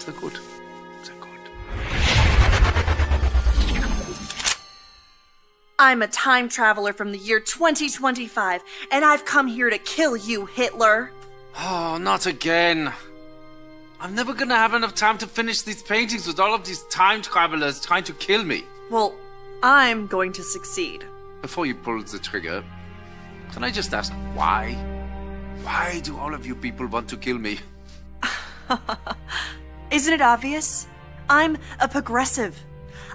Sehr gut. Sehr gut. I'm a time traveler from the year 2025, and I've come here to kill you, Hitler. Oh, not again. I'm never gonna have enough time to finish these paintings with all of these time travelers trying to kill me. Well, I'm going to succeed. Before you pull the trigger, can I just ask why? Why do all of you people want to kill me? Isn't it obvious? I'm a progressive,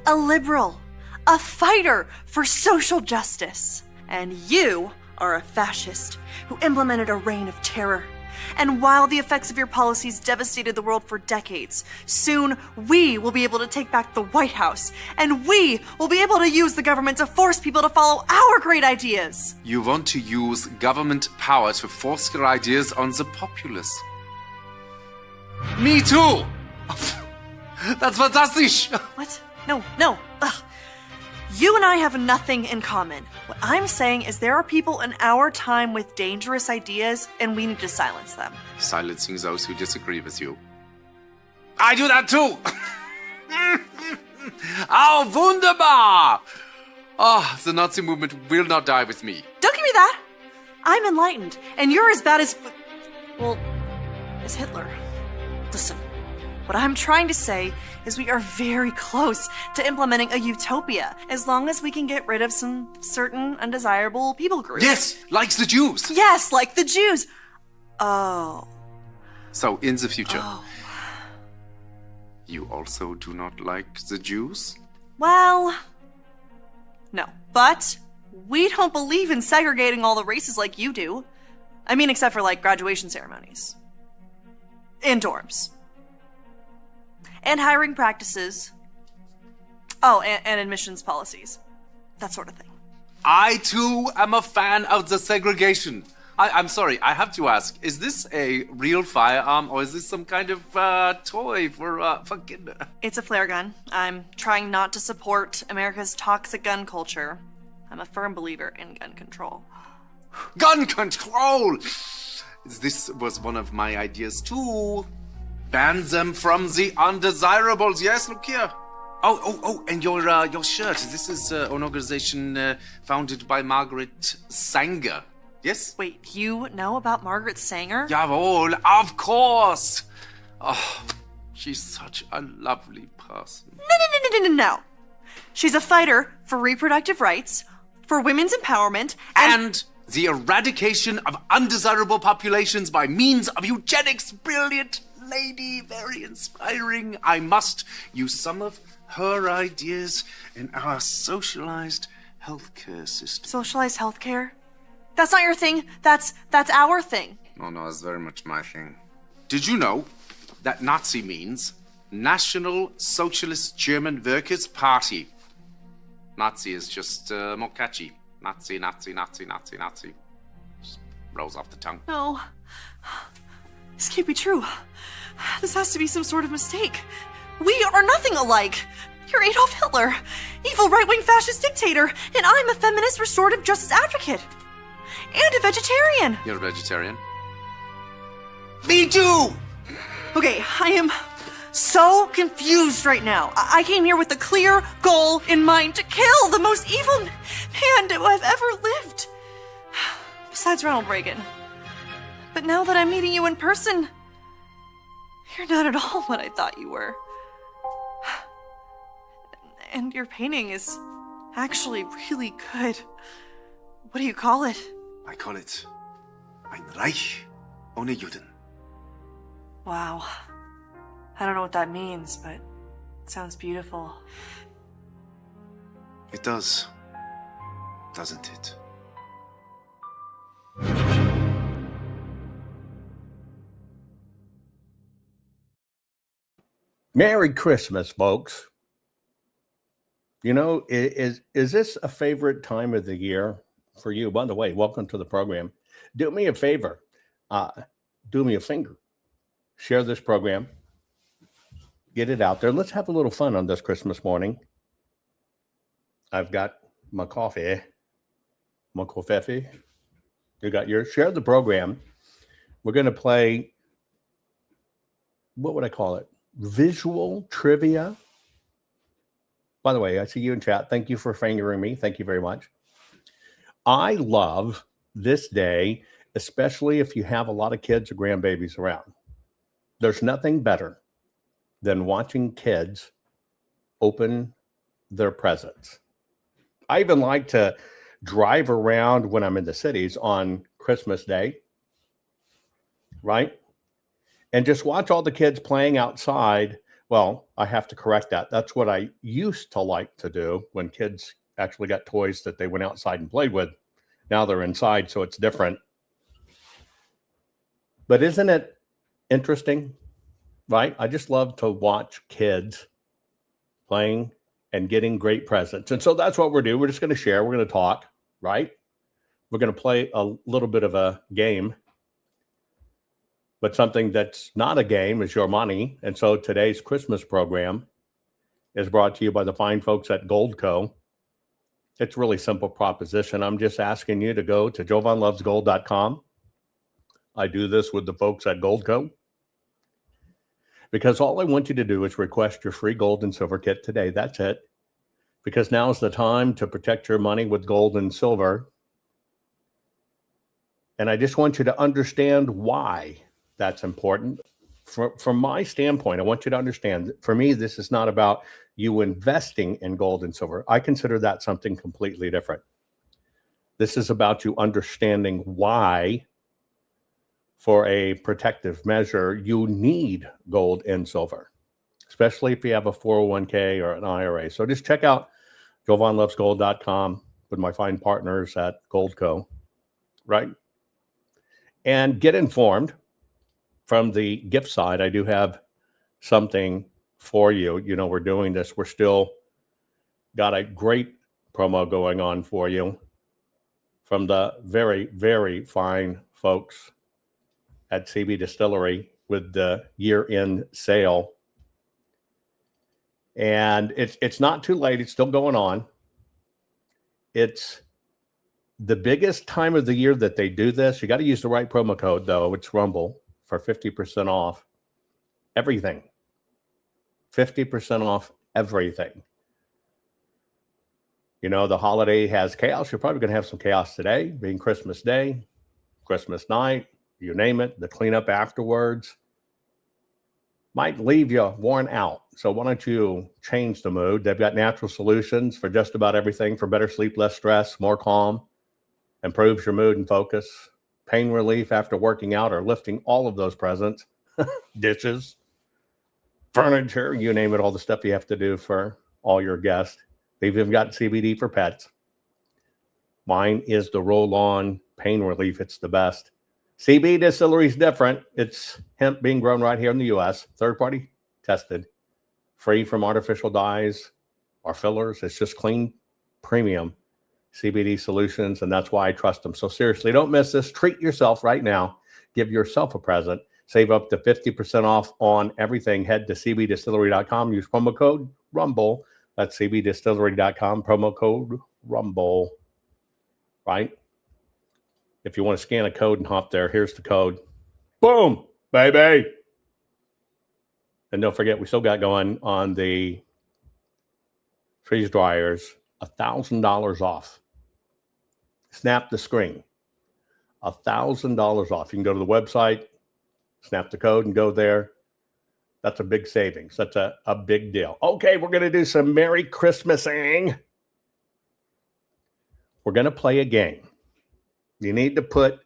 a liberal, a fighter for social justice. And you are a fascist who implemented a reign of terror. And while the effects of your policies devastated the world for decades, soon we will be able to take back the White House, and we will be able to use the government to force people to follow our great ideas. You want to use government power to force your ideas on the populace. Me too! That's fantastic! What? No. Ugh. You and I have nothing in common. What I'm saying is there are people in our time with dangerous ideas, and we need to silence them. Silencing those who disagree with you. I do that too! Oh, wunderbar! Oh, the Nazi movement will not die with me. Don't give me that! I'm enlightened, and you're as bad as... well, as Hitler. Listen, what I'm trying to say is we are very close to implementing a utopia, as long as we can get rid of some certain undesirable people groups. Yes, like the Jews. Yes, like the Jews. Oh. So, in the future, you also do not like the Jews? Well, no. But we don't believe in segregating all the races like you do. I mean, except for, like, graduation ceremonies. In dorms. And hiring practices. Oh, and admissions policies. That sort of thing. I, too, am a fan of the segregation. I'm sorry, I have to ask, is this a real firearm or is this some kind of toy for kids? It's a flare gun. I'm trying not to support America's toxic gun culture. I'm a firm believer in gun control. Gun control! This was one of my ideas, too. Ban them from the undesirables. Yes, look here. Oh, and your shirt. This is an organization founded by Margaret Sanger. Yes? Wait, you know about Margaret Sanger? Jawohl, of course. Oh, she's such a lovely person. No. She's a fighter for reproductive rights, for women's empowerment, and the eradication of undesirable populations by means of eugenics. Brilliant lady, very inspiring. I must use some of her ideas in our socialized healthcare system. Socialized healthcare? That's not your thing. That's our thing. No, it's very much my thing. Did you know that Nazi means National Socialist German Workers' Party? Nazi is just more catchy. Nazi. Just rolls off the tongue. No. This can't be true. This has to be some sort of mistake. We are nothing alike. You're Adolf Hitler, evil right-wing fascist dictator, and I'm a feminist restorative justice advocate. And a vegetarian. You're a vegetarian? Me too! Okay, I am so confused right now. I came here with a clear goal in mind to kill the most evil man to have ever lived. Besides Ronald Reagan. But now that I'm meeting you in person, you're not at all what I thought you were. And your painting is actually really good. What do you call it? I call it Ein Reich ohne Juden. Wow. I don't know what that means, but it sounds beautiful. It does, doesn't it? Merry Christmas, folks. You know, is this a favorite time of the year for you? By the way, welcome to the program. Do me a favor. Do me a finger. Share this program. Get it out there. Let's have a little fun on this Christmas morning. I've got my coffee. My coffee. You got yours. Share the program. We're going to play, what would I call it? visual trivia. By the way, I see you in chat. Thank you for fingering me. Thank you very much. I love this day, especially if you have a lot of kids or grandbabies around. There's nothing better than watching kids open their presents. I even like to drive around when I'm in the cities on Christmas Day, right? And just watch all the kids playing outside. Well, I have to correct that. That's what I used to like to do when kids actually got toys that they went outside and played with. Now they're inside, so it's different. But isn't it interesting, right? I just love to watch kids playing and getting great presents. And so that's what we're doing. We're just going to share. We're going to talk, right? We're going to play a little bit of a game. But something that's not a game is your money. And so today's Christmas program is brought to you by the fine folks at Goldco. It's a really simple proposition. I'm just asking you to go to jovanlovesgold.com. I do this with the folks at Goldco because all I want you to do is request your free gold and silver kit today. That's it. Because now is the time to protect your money with gold and silver. And I just want you to understand why that's important. From my standpoint, I want you to understand, for me, this is not about you investing in gold and silver. I consider that something completely different. This is about you understanding why, for a protective measure, you need gold and silver, especially if you have a 401k or an IRA. So just check out jovanlovesgold.com with my fine partners at Goldco, right? And get informed. From the gift side, I do have something for you. You know, we're doing this. We're still got a great promo going on for you from the very, very fine folks at CB Distillery with the year-end sale. And it's not too late. It's still going on. It's the biggest time of the year that they do this. You got to use the right promo code, though. It's Rumble. For 50% off everything. 50% off everything. You know, the holiday has chaos. You're probably going to have some chaos today, being Christmas Day, Christmas night, you name it. The cleanup afterwards might leave you worn out. So why don't you change the mood? They've got natural solutions for just about everything, for better sleep, less stress, more calm, improves your mood and focus. Pain relief after working out or lifting, all of those presents, dishes, furniture, you name it, all the stuff you have to do for all your guests. They've even got CBD for pets. Mine is the roll-on pain relief. It's the best. CB Distillery is different. It's hemp being grown right here in the U.S., third-party tested, free from artificial dyes or fillers. It's just clean, premium CBD solutions, and that's why I trust them. So seriously, don't miss this. Treat yourself right now. Give yourself a present. Save up to 50% off on everything. Head to cbdistillery.com. Use promo code RUMBLE. That's cbdistillery.com. Promo code RUMBLE. Right? If you want to scan a code and hop there, here's the code. Boom, baby. And don't forget, we still got going on the freeze dryers, $1,000 off. Snap the screen. $1,000 off. You can go to the website, snap the code, and go there. That's a big savings. That's a big deal. Okay, we're going to do some Merry Christmasing. We're going to play a game. You need to put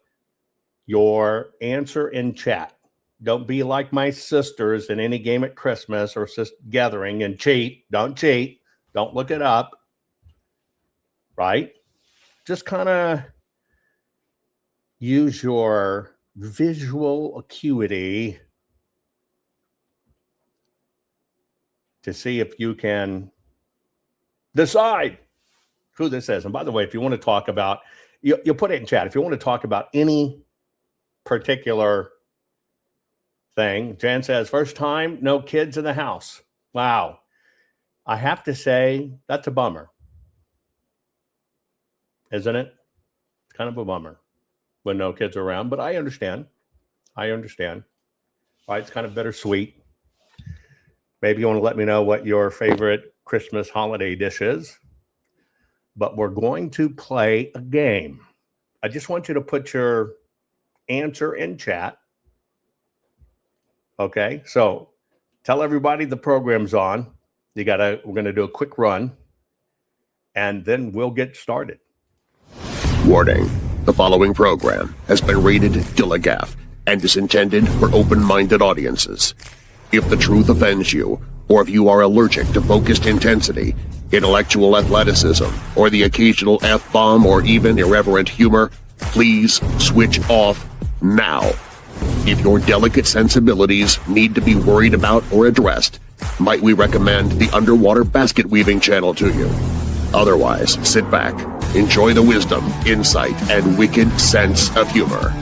your answer in chat. Don't be like my sisters in any game at Christmas or gathering and cheat. Don't cheat. Don't look it up. Right? Just kind of use your visual acuity to see if you can decide who this is. And by the way, if you want to talk about, you'll put it in chat. If you want to talk about any particular thing, Jan says, first time, no kids in the house. Wow. I have to say, that's a bummer. Isn't it? It's kind of a bummer when no kids are around, but I understand. Right? It's kind of bittersweet. Maybe you want to let me know what your favorite Christmas holiday dish is. But we're going to play a game. I just want you to put your answer in chat. Okay, so tell everybody the program's on. We're going to do a quick run, and then we'll get started. Warning. The following program has been rated Dilligaff and is intended for open-minded audiences. If the truth offends you, or if you are allergic to focused intensity, intellectual athleticism, or the occasional F-bomb or even irreverent humor, please switch off now. If your delicate sensibilities need to be worried about or addressed, might we recommend the Underwater Basket Weaving channel to you? Otherwise, sit back, enjoy the wisdom, insight, and wicked sense of humor.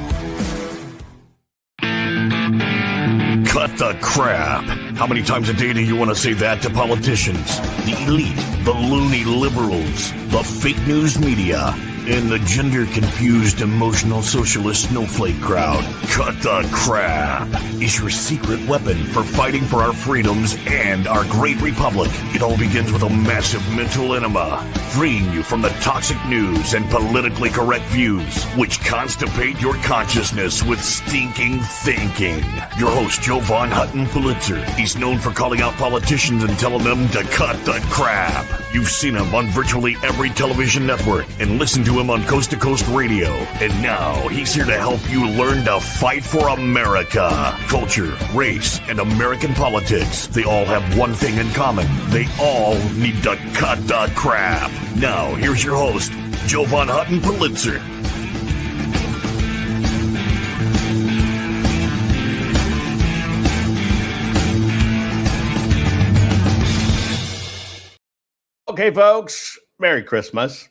Cut the crap. How many times a day do you want to say that to politicians, the elite, the loony liberals, the fake news media, and the gender-confused emotional socialist snowflake crowd? Cut the crap is your secret weapon for fighting for our freedoms and our great republic. It all begins with a massive mental enema, freeing you from the toxic news and politically correct views, which constipate your consciousness with stinking thinking. Your host, Jovan Hutton Pulitzer. He's known for calling out politicians and telling them to cut the crap. You've seen him on virtually every television network and listened to him on Coast to Coast Radio. And now he's here to help you learn to fight for America. Culture, race, and American politics. They all have one thing in common. They all need to cut the crap. Now, here's your host, Jovan Hutton Pulitzer. Okay, folks, Merry Christmas.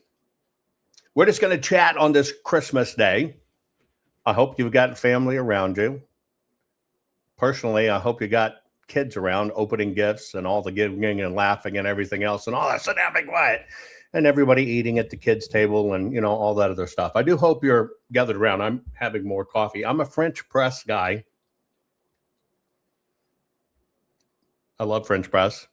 We're just going to chat on this Christmas day. I hope you've got family around you. Personally, I hope you got kids around opening gifts and all the giggling and laughing and everything else and all that. Sit down, be quiet. And everybody eating at the kids' table and, all that other stuff. I do hope you're gathered around. I'm having more coffee. I'm a French press guy. I love French press.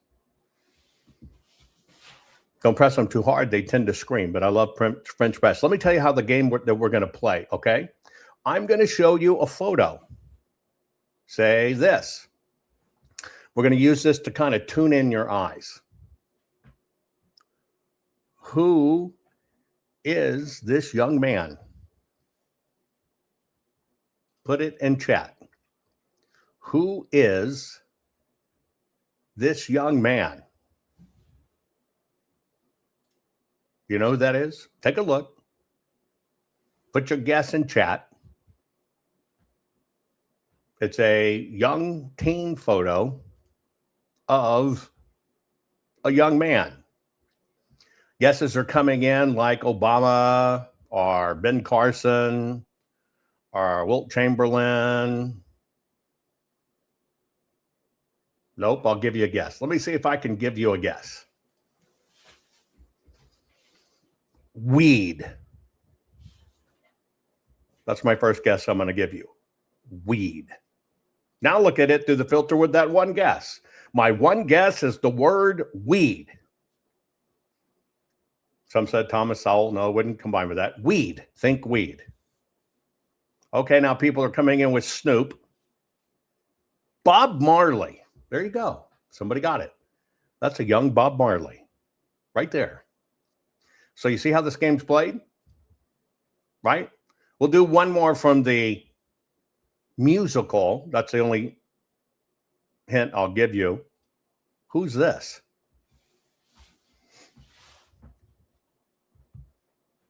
Don't press them too hard. They tend to scream, but I love French press. Let me tell you how the game that we're going to play, okay? I'm going to show you a photo. Say this. We're going to use this to kind of tune in your eyes. Who is this young man? Put it in chat. Who is this young man? You know who that is? Take a look. Put your guess in chat. It's a young teen photo of a young man. Guesses are coming in like Obama or Ben Carson or Wilt Chamberlain. Nope, I'll give you a guess. Let me see if I can give you a guess. Weed. That's my first guess I'm going to give you. Weed. Now look at it through the filter with that one guess. My one guess is the word weed. Some said Thomas Sowell. No, wouldn't combine with that. Weed. Think weed. Okay, now people are coming in with Snoop. Bob Marley. There you go. Somebody got it. That's a young Bob Marley. Right there. So you see how this game's played? Right? We'll do one more from the musical. That's the only hint I'll give you. Who's this?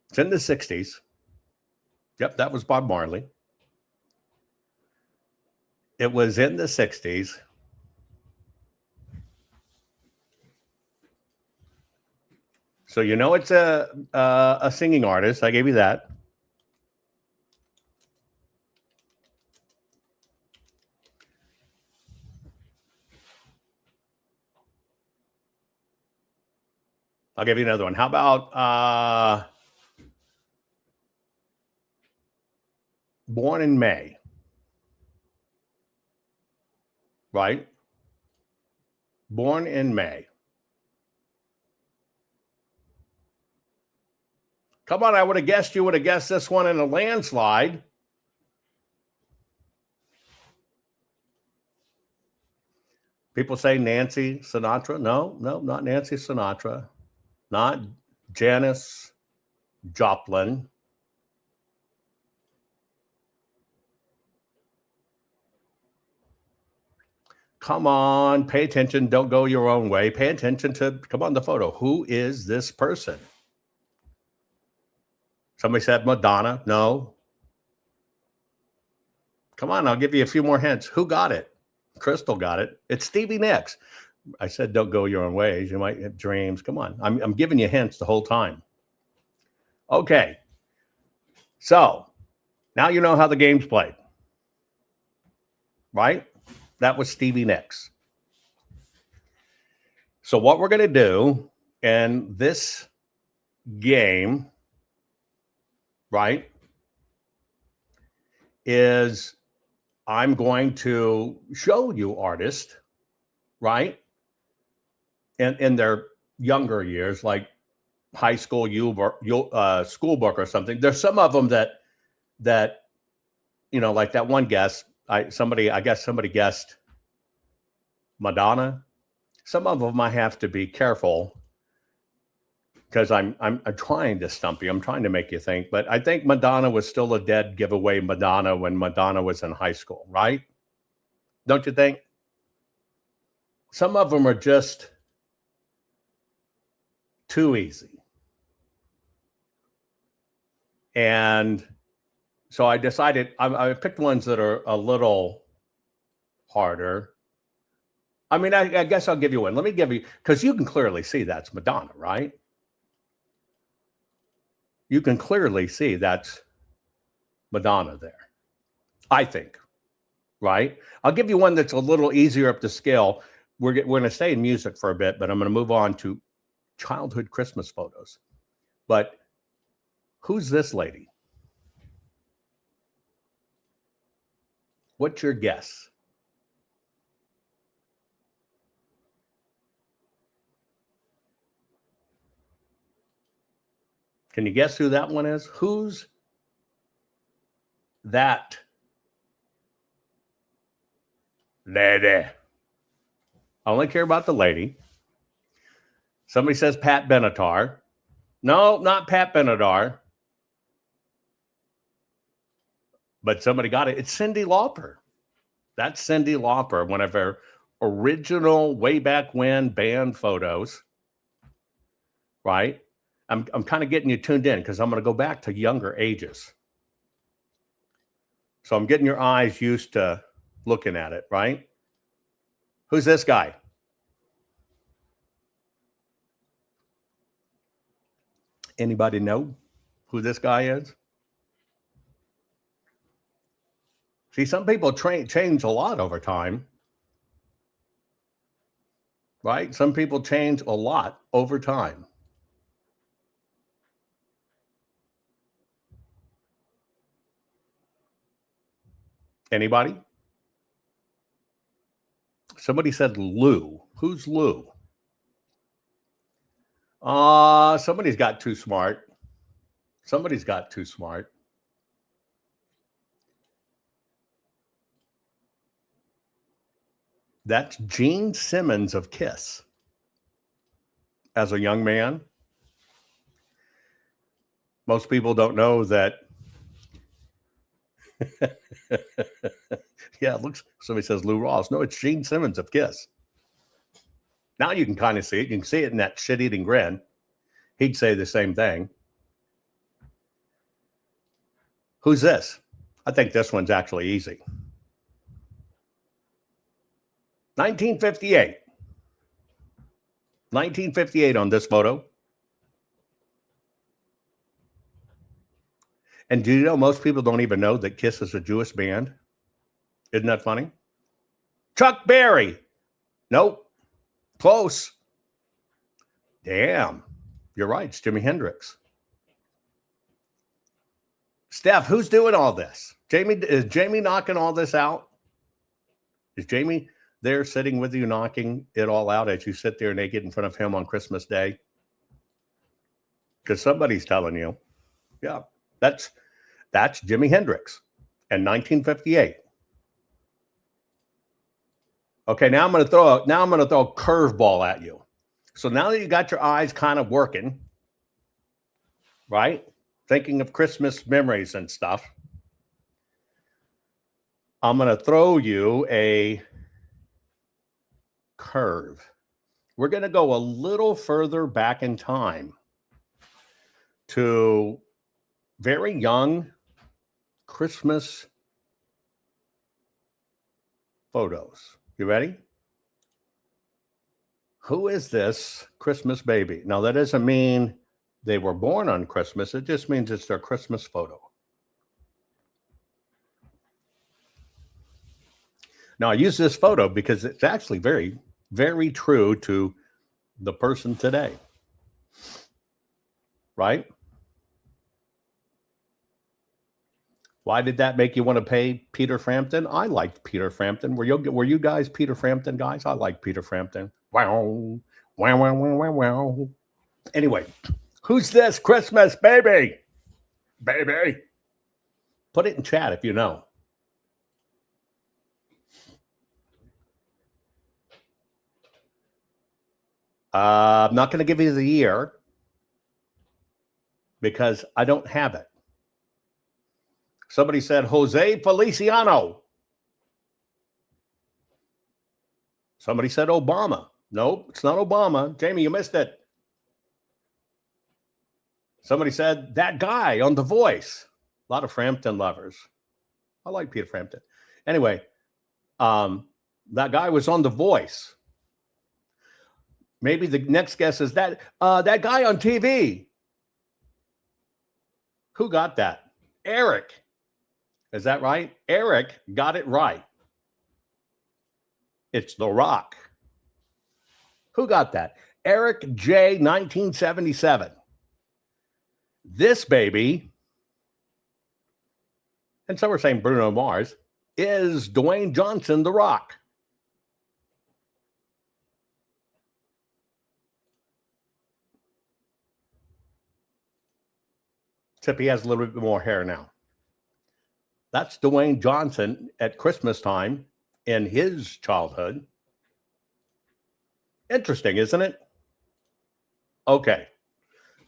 It's in the 60s. Yep, that was Bob Marley. It was in the 60s. So you know it's a singing artist. I gave you that. I'll give you another one. How about Born in May? Right? Born in May. Come on, I would have guessed you would have guessed this one in a landslide. People say Nancy Sinatra. No, not Nancy Sinatra. Not Janis Joplin. Come on, pay attention. Don't go your own way. Pay attention to, come on, the photo. Who is this person? Somebody said Madonna. No. Come on, I'll give you a few more hints. Who got it? Crystal got it. It's Stevie Nicks. I said, don't go your own ways. You might have dreams. Come on. I'm giving you hints the whole time. Okay. So now you know how the game's played. Right? That was Stevie Nicks. So what we're going to do in this game, right, is I'm going to show you artists, right, in their younger years, like high school, school book or something. There's some of them that you know, like that one guest. I guess somebody guessed Madonna. Some of them I have to be careful because I'm trying to stump you. I'm trying to make you think. But I think Madonna was still a dead giveaway Madonna when Madonna was in high school, right? Don't you think? Some of them are just too easy. And so I decided I picked ones that are a little harder. I mean, I guess I'll give you one. Let me give you, because you can clearly see that's Madonna, right? You can clearly see that's Madonna there, I think, right? I'll give you one that's a little easier up the scale. We're going to stay in music for a bit, but I'm going to move on to childhood Christmas photos. But who's this lady? What's your guess? Can you guess who that one is? Who's that lady? I only care about the lady. Somebody says Pat Benatar. No, not Pat Benatar. But somebody got it. It's Cyndi Lauper. That's Cyndi Lauper, one of her original way back when band photos. Right? I'm kind of getting you tuned in because I'm going to go back to younger ages. So I'm getting your eyes used to looking at it, right? Who's this guy? Anybody know who this guy is? See, some people change a lot over time, right? Some people change a lot over time. Anybody? Somebody said Lou. Who's Lou? Somebody's got too smart. Somebody's got too smart. That's Gene Simmons of Kiss. As a young man, most people don't know that. Yeah, it looks, somebody says Lou Ross. No, it's Gene Simmons of Kiss. Now you can kind of see it. You can see it in that shit-eating grin. He'd say the same thing. Who's this? I think this one's actually easy. 1958. 1958 on this photo. And do you know most people don't even know that Kiss is a Jewish band? Isn't that funny? Chuck Berry. Nope. Close. Damn. You're right. It's Jimi Hendrix. Steph, who's doing all this? Jamie, is Jamie knocking all this out? Is Jamie there sitting with you, knocking it all out as you sit there naked in front of him on Christmas Day? Because somebody's telling you, yeah, that's Jimi Hendrix in 1958. Okay, now I'm going to throw a curveball at you. So now that you got your eyes kind of working, right? Thinking of Christmas memories and stuff, I'm going to throw you a curve. We're going to go a little further back in time to very young Christmas photos. You ready? Who is this Christmas baby? Now, that doesn't mean they were born on Christmas. It just means it's their Christmas photo. Now, I use this photo because it's actually very, very true to the person today. Right? Why did that make you want to pay Peter Frampton? I liked Peter Frampton. Were you guys Peter Frampton guys? I like Peter Frampton. Wow, wow, wow, wow, wow, wow. Anyway, who's this Christmas baby? Baby. Put it in chat if you know. I'm not going to give you the year because I don't have it. Somebody said Jose Feliciano. Somebody said Obama. Nope, it's not Obama. Jamie, you missed it. Somebody said that guy on The Voice. A lot of Frampton lovers. I like Peter Frampton. Anyway, that guy was on The Voice. Maybe the next guess is that guy on TV. Who got that? Eric. Is that right? Eric got it right. It's The Rock. Who got that? Eric J. 1977. This baby, and some are saying Bruno Mars, is Dwayne Johnson, The Rock. Except he has a little bit more hair now. That's Dwayne Johnson at Christmas time in his childhood. Interesting, isn't it? Okay.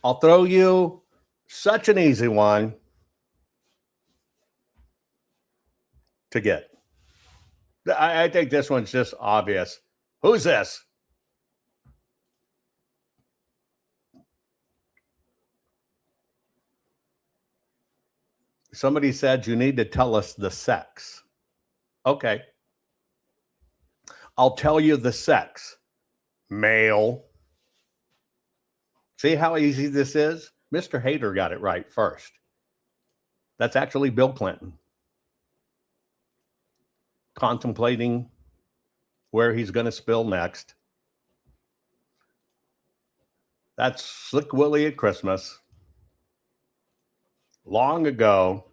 I'll throw you such an easy one to get. I think this one's just obvious. Who's this? Somebody said you need to tell us the sex. Okay. I'll tell you the sex. Male. See how easy this is? Mr. Hader got it right first. That's actually Bill Clinton. Contemplating where he's going to spill next. That's Slick Willie at Christmas. Long ago.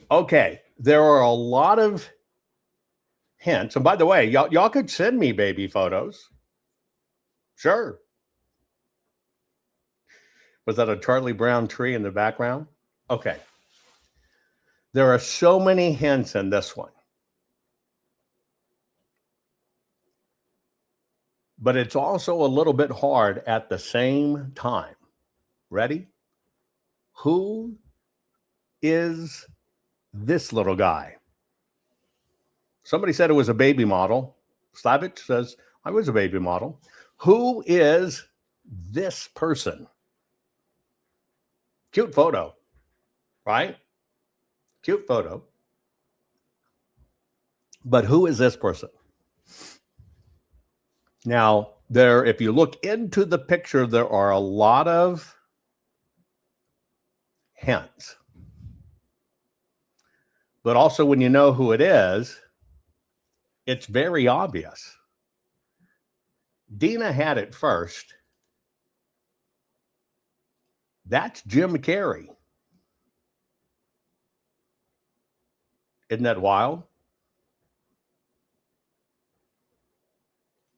Okay, there are a lot of hints. And by the way, y'all could send me baby photos. Sure. Was that a Charlie Brown tree in the background? Okay. There are so many hints in this one. But it's also a little bit hard at the same time. Ready? Who is this little guy? Somebody said it was a baby model. Slavich says, I was a baby model. Who is this person? Cute photo, right? Cute photo. But who is this person? Now, if you look into the picture, there are a lot of hints. But also when you know who it is, it's very obvious. Dina had it first. That's Jim Carrey. Isn't that wild?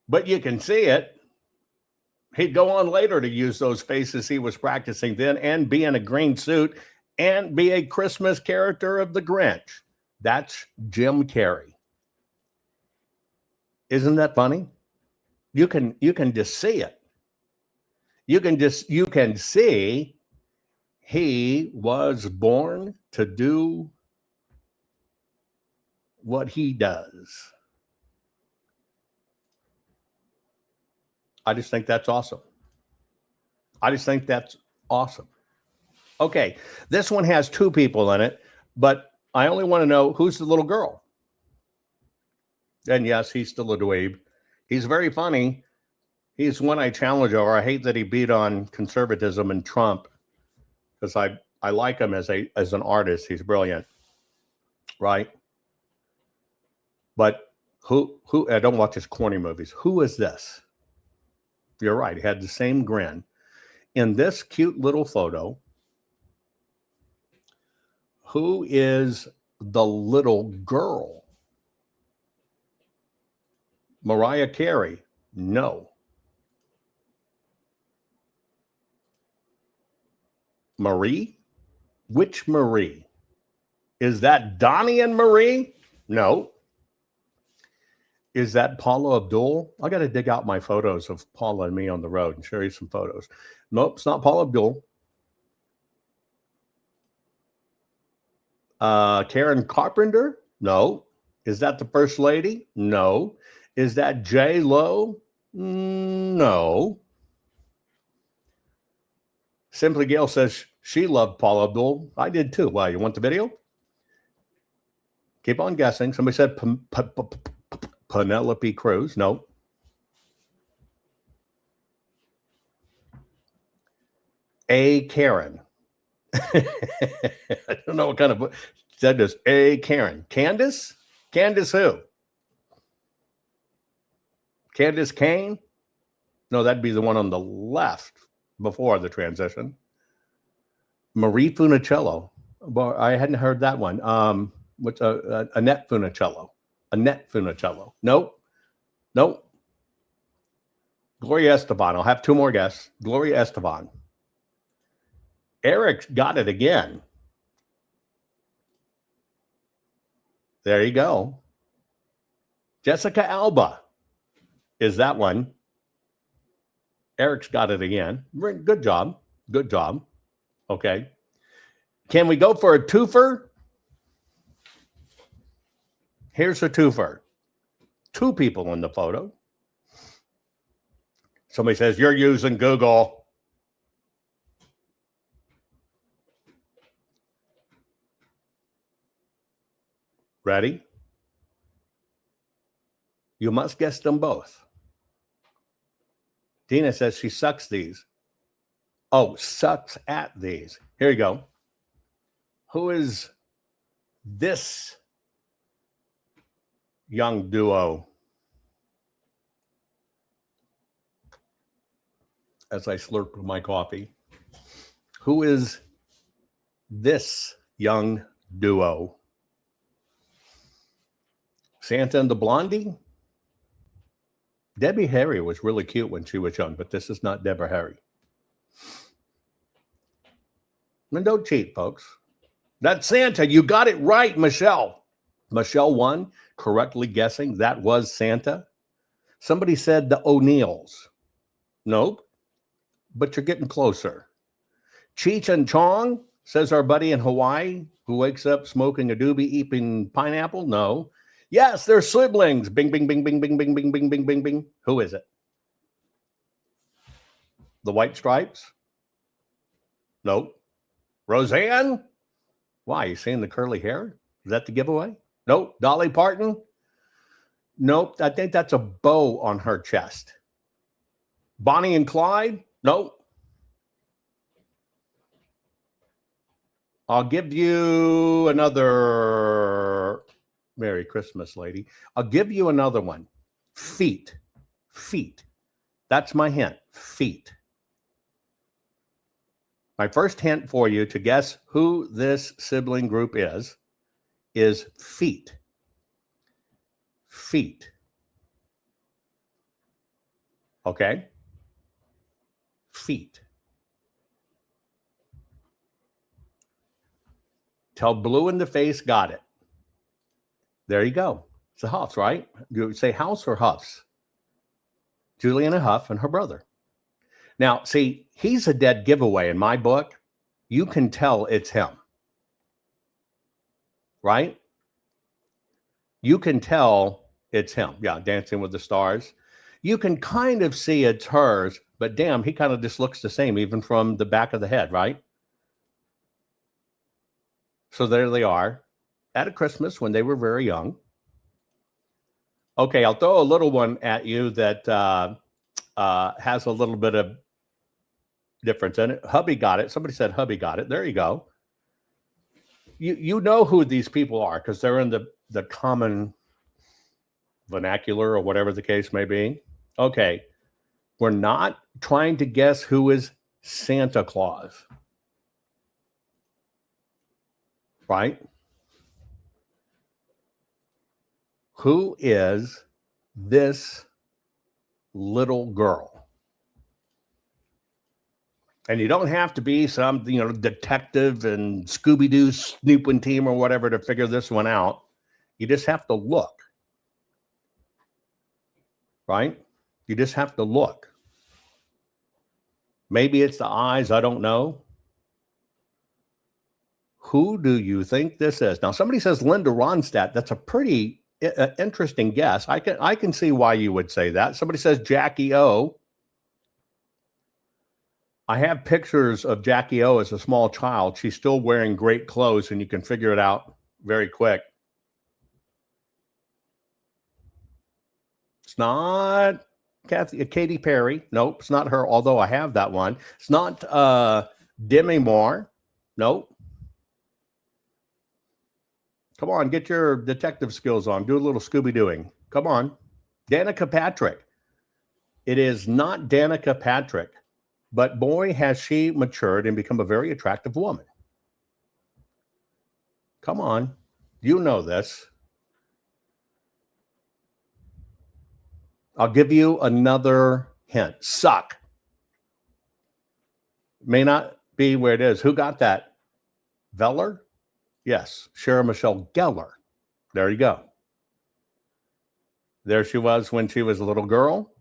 but you can see it. He'd go on later to use those faces he was practicing then and be in a green suit and be a Christmas character of the Grinch. That's Jim Carrey. Isn't that funny? You can just see it. You can see he was born to do what he does. I just think that's awesome. Okay, this one has two people in it, but I only want to know who's the little girl. And yes, he's still a dweeb. He's very funny. He's one I challenge over. I hate that he beat on conservatism and Trump because I like him as an artist. He's brilliant, right? But who? I don't watch his corny movies. Who is this? You're right. He had the same grin. In this cute little photo, who is the little girl? Mariah Carey? No. Marie? Which Marie? Is that Donnie and Marie? No. Is that Paula Abdul? I got to dig out my photos of Paula and me on the road and show you some photos. Nope, it's not Paula Abdul. Karen Carpenter? No. Is that the First Lady? No. Is that J Lo? No. Simply Gail says she loved Paula Abdul. I did too. Wow, you want the video? Keep on guessing. Somebody said Penelope Cruz. No. A. Karen. I don't know what kind of said this. A. Karen. Candace? Candace who? Candace Kane? No, that'd be the one on the left before the transition. Marie Funicello. Well, I hadn't heard that one. What's Annette Funicello? Annette Funicello. Nope. Gloria Estefan. I'll have two more guesses. Gloria Estefan. Eric got it again. There you go. Jessica Alba is that one. Eric's got it again. Good job. Okay. Can we go for a twofer? Here's a twofer. Two people in the photo. Somebody says, you're using Google. Ready? You must guess them both. Dina says she sucks these. Oh, sucks at these. Here you go. Who is this young duo? As I slurp my coffee. Who is this young duo? Santa and the Blondie? Debbie Harry was really cute when she was young, but this is not Deborah Harry. And don't cheat, folks. That's Santa. You got it right, Michelle. Michelle won, correctly guessing that was Santa. Somebody said the O'Neills. Nope, but you're getting closer. Cheech and Chong, says our buddy in Hawaii, who wakes up smoking a doobie, eating pineapple. No. Yes, they're siblings. Bing, bing, bing, bing, bing, bing, bing, bing, bing, bing, bing. Who is it? The White Stripes? Nope. Roseanne? Why? You seeing the curly hair? Is that the giveaway? Nope. Dolly Parton? Nope. I think that's a bow on her chest. Bonnie and Clyde? Nope. I'll give you another. Merry Christmas, lady. I'll give you another one. Feet. That's my hint. Feet. My first hint for you to guess who this sibling group is feet. Okay? Feet. Tell blue in the face, got it. There you go. It's the Huffs, right? You say House or Huffs? Juliana Huff and her brother. Now, see, he's a dead giveaway in my book. You can tell it's him. Right? You can tell it's him. Yeah, Dancing with the Stars. You can kind of see it's hers, but damn, he kind of just looks the same, even from the back of the head, right? So there they are at a Christmas when they were very young. Okay, I'll throw a little one at you that has a little bit of difference in it. Hubby got it. Somebody said hubby got it. There you go. You know who these people are because they're in the common vernacular or whatever the case may be. Okay, we're not trying to guess who is Santa Claus. Right? Who is this little girl? And you don't have to be some, detective and Scooby-Doo snooping team or whatever to figure this one out. You just have to look. Right? You just have to look. Maybe it's the eyes, I don't know. Who do you think this is? Now, somebody says Linda Ronstadt. That's a pretty interesting guess. I can see why you would say that. Somebody says Jackie O. I have pictures of Jackie O as a small child. She's still wearing great clothes, and you can figure it out very quick. It's not Katy Perry. Nope, it's not her, although I have that one. It's not Demi Moore. Nope. Come on, get your detective skills on. Do a little Scooby-Dooing. Come on. Danica Patrick. It is not Danica Patrick, but boy, has she matured and become a very attractive woman. Come on. You know this. I'll give you another hint. Suck. May not be where it is. Who got that? Veller? Yes, Sarah Michelle Gellar. There you go. There she was when she was a little girl.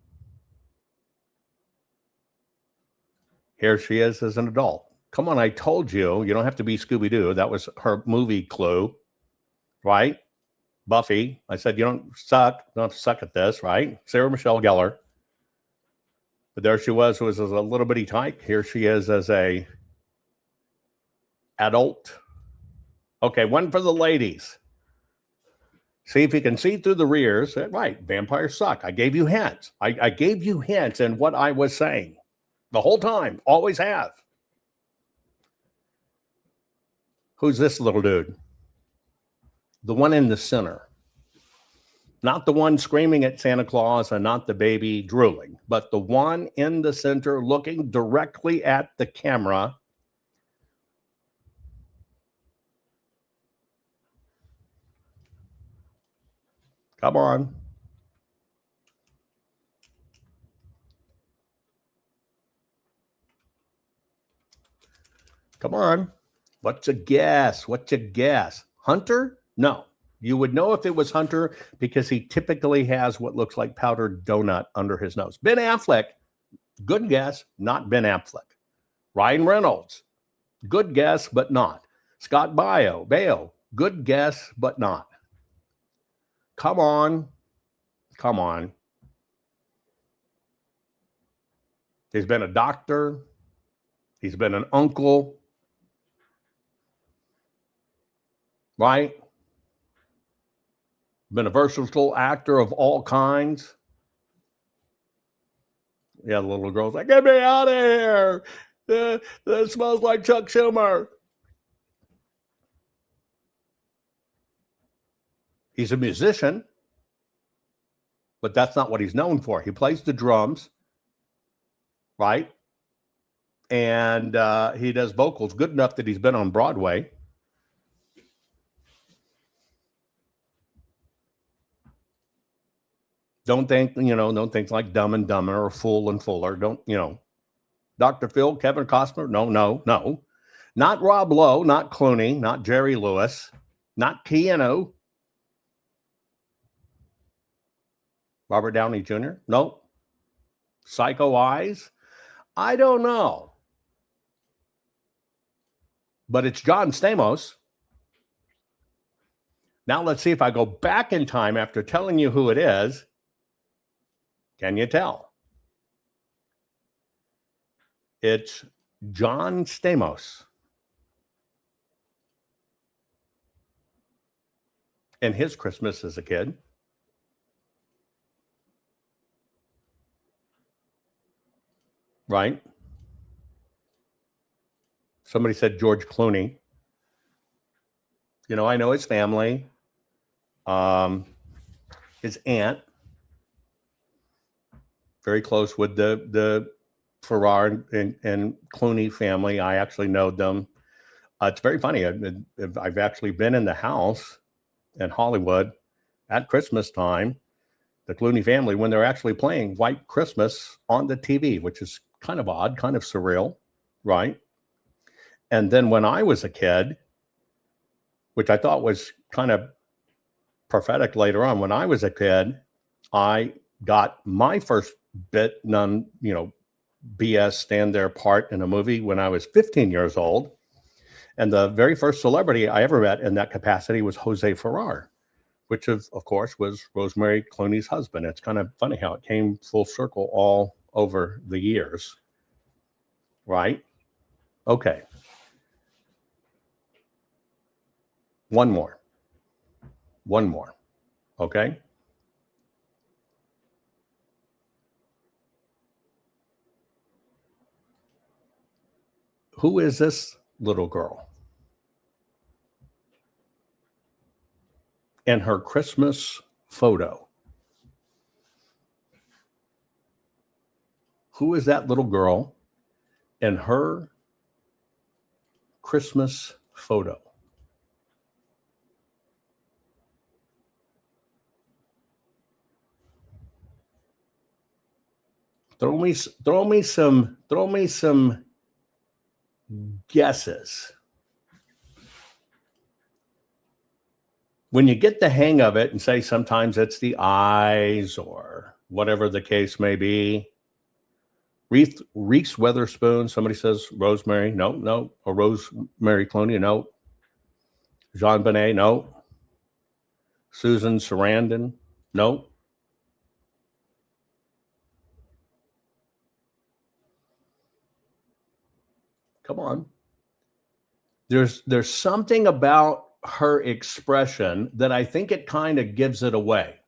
Here she is as an adult. Come on, I told you. You don't have to be Scooby-Doo. That was her movie clue, right? Buffy. I said, you don't suck. You don't have to suck at this, right? Sarah Michelle Gellar. But there she was as a little bitty tyke. Here she is as a adult. Okay, one for the ladies. See if you can see through the rears. Right, vampires suck. I gave you hints. I gave you hints in what I was saying. The whole time. Always have. Who's this little dude? The one in the center. Not the one screaming at Santa Claus and not the baby drooling, but the one in the center looking directly at the camera. Come on. Come on. What's a guess? What's a guess? Hunter? No. You would know if it was Hunter because he typically has what looks like powdered donut under his nose. Ben Affleck, good guess, not Ben Affleck. Ryan Reynolds, good guess, but not. Scott Baio, good guess, but not. Come on. Come on. He's been a doctor. He's been an uncle. Right? Been a versatile actor of all kinds. Yeah, the little girl's like, get me out of here. That smells like Chuck Schumer. He's a musician, but that's not what he's known for. He plays the drums, right? And he does vocals good enough that he's been on Broadway. Don't think like Dumb and Dumber or Fool and Fuller. Don't, Dr. Phil, Kevin Costner. No. Not Rob Lowe, not Clooney, not Jerry Lewis, not Keanu. Robert Downey Jr. Nope. Psycho Eyes. I don't know. But it's John Stamos. Now let's see if I go back in time after telling you who it is. Can you tell? It's John Stamos. And his Christmas as a kid. Right? Somebody said George Clooney. I know his family. His aunt. Very close with the Farrar and Clooney family. I actually know them. It's very funny. I've actually been in the house in Hollywood at Christmas time, the Clooney family, when they're actually playing White Christmas on the TV, which is kind of odd, kind of surreal, right? And then when I was a kid, which I thought was kind of prophetic later on, when I was a kid, I got my first BS stand there part in a movie when I was 15 years old. And the very first celebrity I ever met in that capacity was Jose Farrar, which of course was Rosemary Clooney's husband. It's kind of funny how it came full circle all over the years. Right? Okay. One more. Okay? Who is this little girl? And her Christmas photo. Who is that little girl and her Christmas photo? Throw me some guesses. When you get the hang of it and say sometimes it's the eyes or whatever the case may be. Reese Witherspoon, somebody says Rosemary, no. Or Rosemary Clooney, no. Jean Bonnet, no. Susan Sarandon, no. Come on. There's something about her expression that I think it kind of gives it away.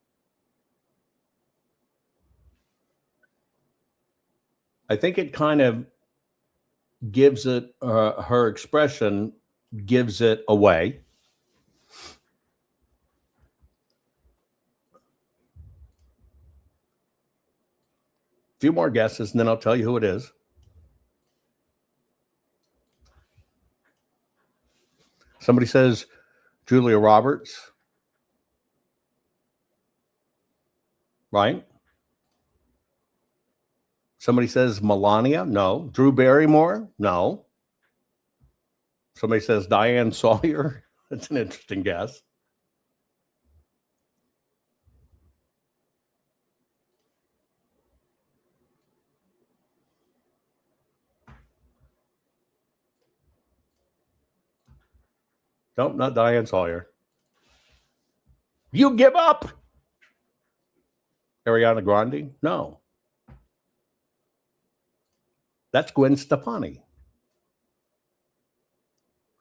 I think it kind of gives it, her expression gives it away. A few more guesses and then I'll tell you who it is. Somebody says Julia Roberts. Right? Somebody says Melania. No. Drew Barrymore. No. Somebody says Diane Sawyer. That's an interesting guess. Nope, not Diane Sawyer. You give up. Ariana Grande? No. That's Gwen Stefani.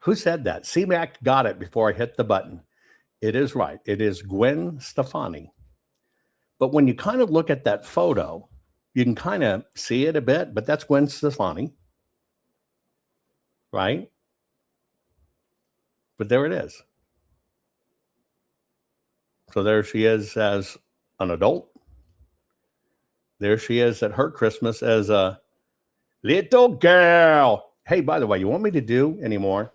Who said that? C-Mac got it before I hit the button. It is right. It is Gwen Stefani. But when you kind of look at that photo, you can kind of see it a bit, but that's Gwen Stefani. Right? But there it is. So there she is as an adult. There she is at her Christmas as a little girl. Hey, by the way, you want me to do any more?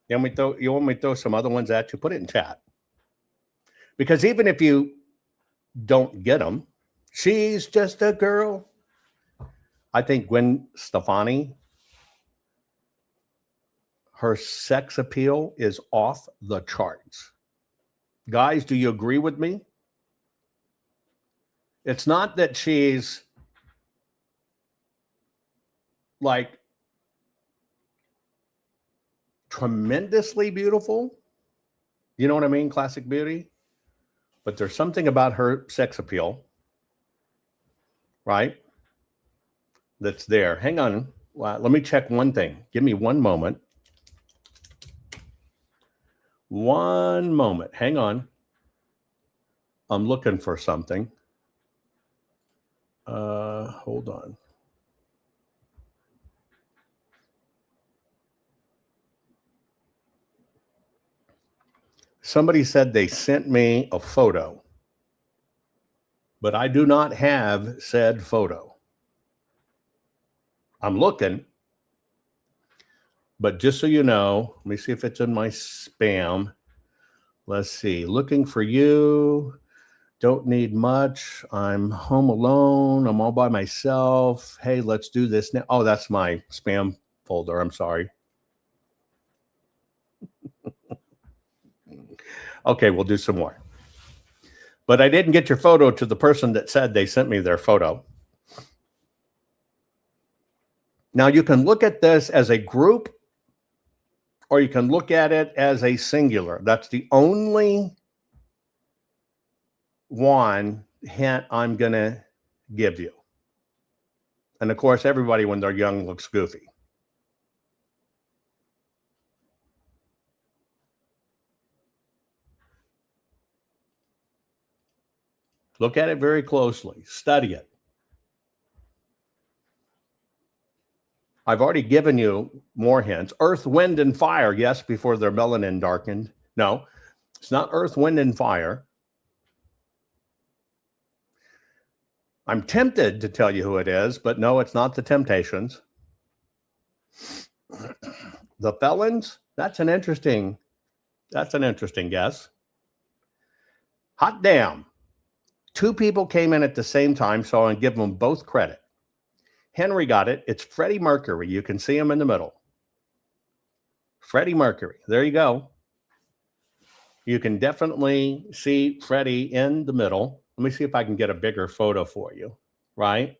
You want me to throw some other ones at you? Put it in chat. Because even if you don't get them. She's just a girl. I think Gwen Stefani, her sex appeal is off the charts. Guys, do you agree with me? It's not that she's like tremendously beautiful. You know what I mean? Classic beauty. But there's something about her sex appeal, right? That's there. Hang on. Let me check one thing. Give me one moment. One moment. Hang on. I'm looking for something. Hold on. Somebody said they sent me a photo, but I do not have said photo. I'm looking, but just so you know, let me see if it's in my spam. Let's see. Looking for you. Don't need much. I'm home alone. I'm all by myself. Hey, let's do this now. Oh, that's my spam folder. I'm sorry. Okay, we'll do some more. But I didn't get your photo to the person that said they sent me their photo. Now, you can look at this as a group, or you can look at it as a singular. That's the only one hint I'm going to give you. And of course, everybody when they're young looks goofy. Look at it very closely. Study it. I've already given you more hints. Earth, wind, and fire. Yes, before their melanin darkened. No, it's not earth, wind, and fire. I'm tempted to tell you who it is, but no, it's not the Temptations. The Felons, that's an interesting guess. Hot damn. Two people came in at the same time, so I'll give them both credit. Henry got it. It's Freddie Mercury. You can see him in the middle. Freddie Mercury. There you go. You can definitely see Freddie in the middle. Let me see if I can get a bigger photo for you, right?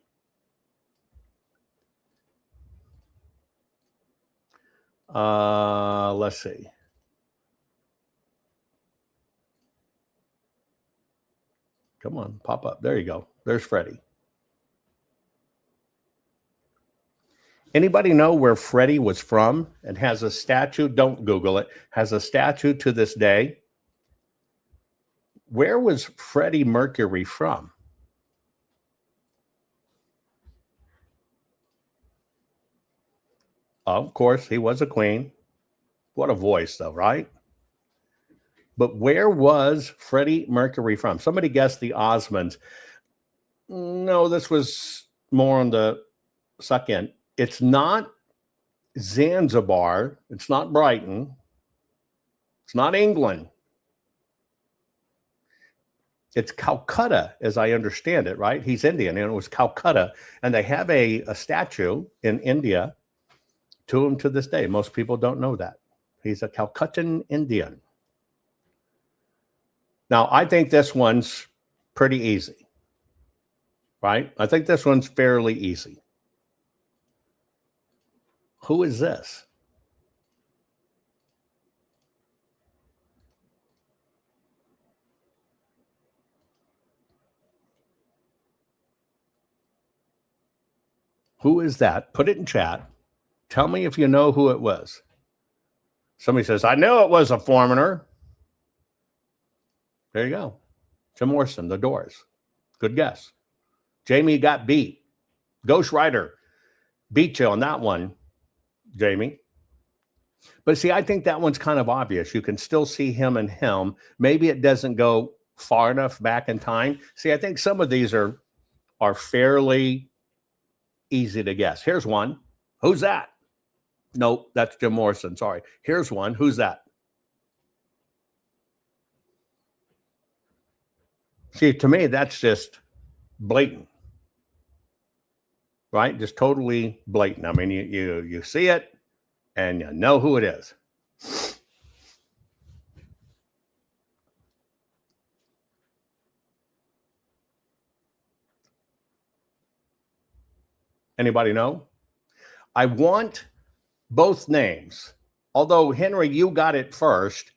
Let's see. Come on, pop up. There you go. There's Freddie. Anybody know where Freddie was from? And has a statue, don't Google it, has a statue to this day. Where was Freddie Mercury from? Of course, he was a queen. What a voice, though, right? But where was Freddie Mercury from? Somebody guessed the Osmonds. No, this was more on the suck end. It's not Zanzibar. It's not Brighton. It's not England. It's Calcutta, as I understand it, right? He's Indian, and it was Calcutta. And they have a statue in India to him to this day. Most people don't know that. He's a Calcuttan Indian. Now, I think this one's pretty easy, right? I think this one's fairly easy. Who is this? Who is that? Put it in chat. Tell me if you know who it was. Somebody says, I knew it was a foreigner. There you go. Jim Morrison, The Doors. Good guess. Jamie got beat. Ghost Rider beat you on that one, Jamie. But see, I think that one's kind of obvious. You can still see him and him. Maybe it doesn't go far enough back in time. See, I think some of these are fairly easy to guess. Here's one. Who's that? Nope, that's Jim Morrison. Sorry. Here's one. Who's that? See, to me, that's just blatant, right? Just totally blatant. I mean, you see it and you know who it is. Anybody know? I want both names. Although, Henry, you got it first.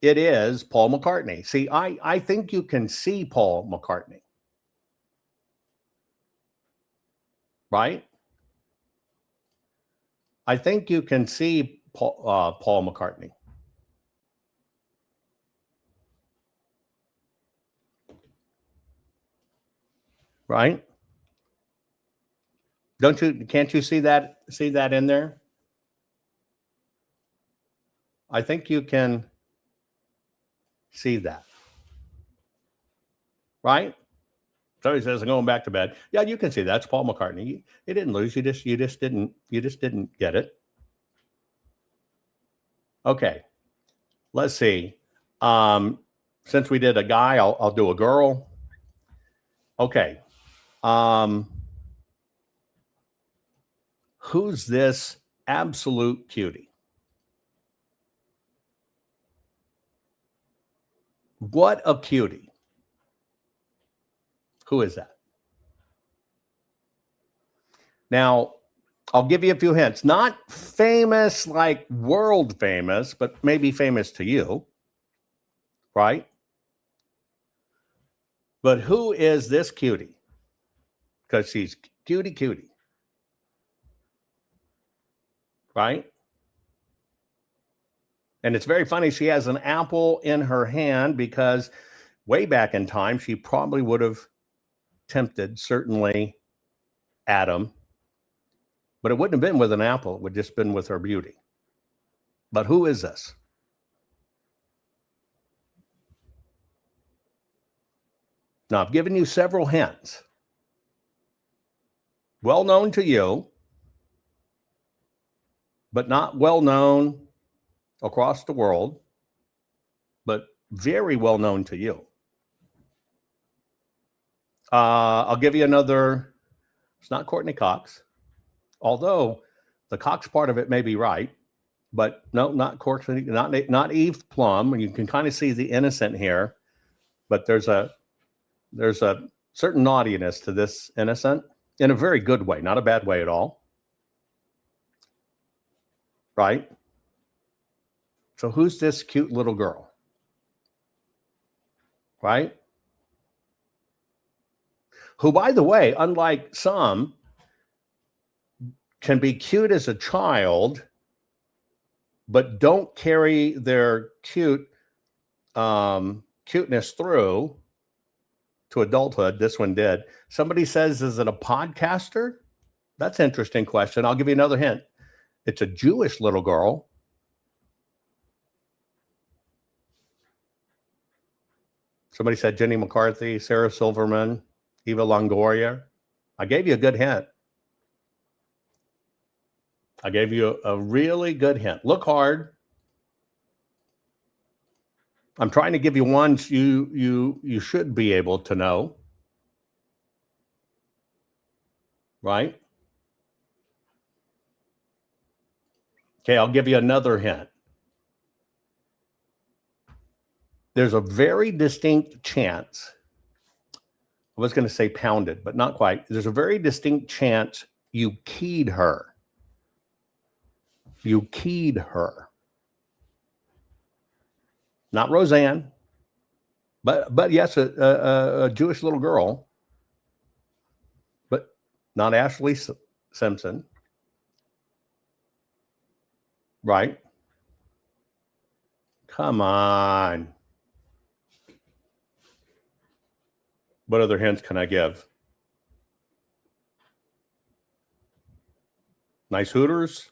It is Paul McCartney. See, I think you can see Paul McCartney. Right? I think you can see Paul McCartney. Right? Can't you see that in there? I think you can see that. Right? Somebody says I'm going back to bed. Yeah, you can see that's Paul McCartney. You didn't lose. You just didn't get it. Okay. Let's see. Since we did a guy, I'll do a girl. Okay. Who's this absolute cutie? What a cutie. Who is that? Now, I'll give you a few hints. Not famous, like world famous, but maybe famous to you. Right? But who is this cutie? Because she's cutie. Right? And it's very funny. She has an apple in her hand because way back in time, she probably would have tempted, certainly, Adam. But it wouldn't have been with an apple. It would have just been with her beauty. But who is this? Now, I've given you several hints. Well known to you, but not well known across the world, but very well known to you. I'll give you another. It's not Courtney Cox, although the Cox part of it may be right, but no, not Courtney, not Eve Plum. You can kind of see the innocent here, but there's a certain naughtiness to this innocent in a very good way, not a bad way at all. Right? So who's this cute little girl? Right? Who, by the way, unlike some, can be cute as a child, but don't carry their cuteness through to adulthood. This one did. Somebody says, is it a podcaster? That's an interesting question. I'll give you another hint. It's a Jewish little girl. Somebody said Jenny McCarthy, Sarah Silverman, Eva Longoria. I gave you a good hint. I gave you a really good hint. Look hard. I'm trying to give you ones you should be able to know. Right? Okay, I'll give you another hint. There's a very distinct chance. I was going to say pounded, but not quite. There's a very distinct chance you keyed her. You keyed her. Not Roseanne, but yes, a Jewish little girl, but not Ashley Simpson. Right? Come on. What other hints can I give? Nice Hooters.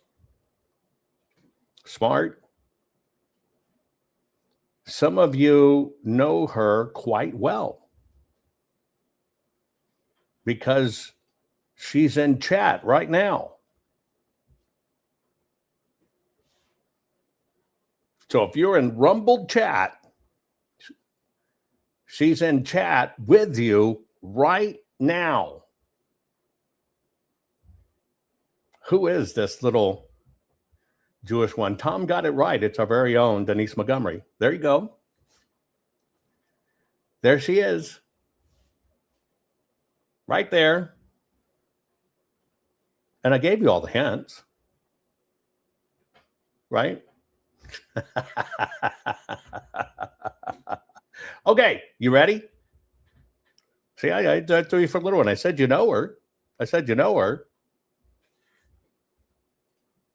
Smart. Some of you know her quite well because she's in chat right now. So if you're in Rumble chat, She's in chat with you right now. Who is this little Jewish one? Tom got it right. It's our very own Denise Montgomery. There you go. There she is. Right there. And I gave you all the hints. Right? Okay, you ready? See, I threw you for a little one. I said you know her.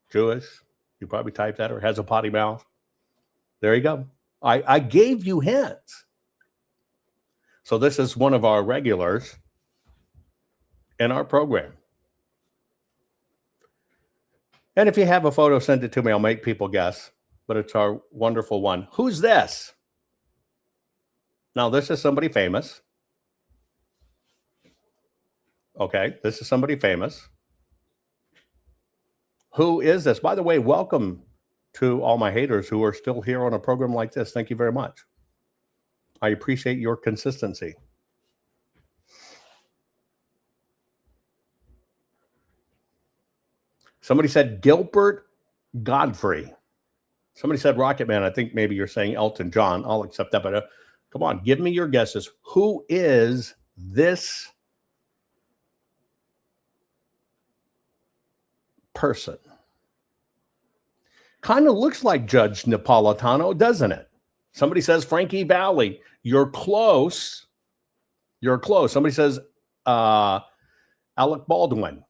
Jewish. You probably typed that or has a potty mouth. There you go. I gave you hints. So this is one of our regulars in our program. And if you have a photo, send it to me. I'll make people guess. But it's our wonderful one. Who's this? Now, this is somebody famous. Okay, this is somebody famous. Who is this? By the way, welcome to all my haters who are still here on a program like this. Thank you very much. I appreciate your consistency. Somebody said Gilbert Godfrey. Somebody said Rocket Man. I think maybe you're saying Elton John. I'll accept that. But come on, give me your guesses. Who is this person? Kind of looks like Judge Napolitano, doesn't it? Somebody says Frankie Valli. You're close. You're close. Somebody says Alec Baldwin.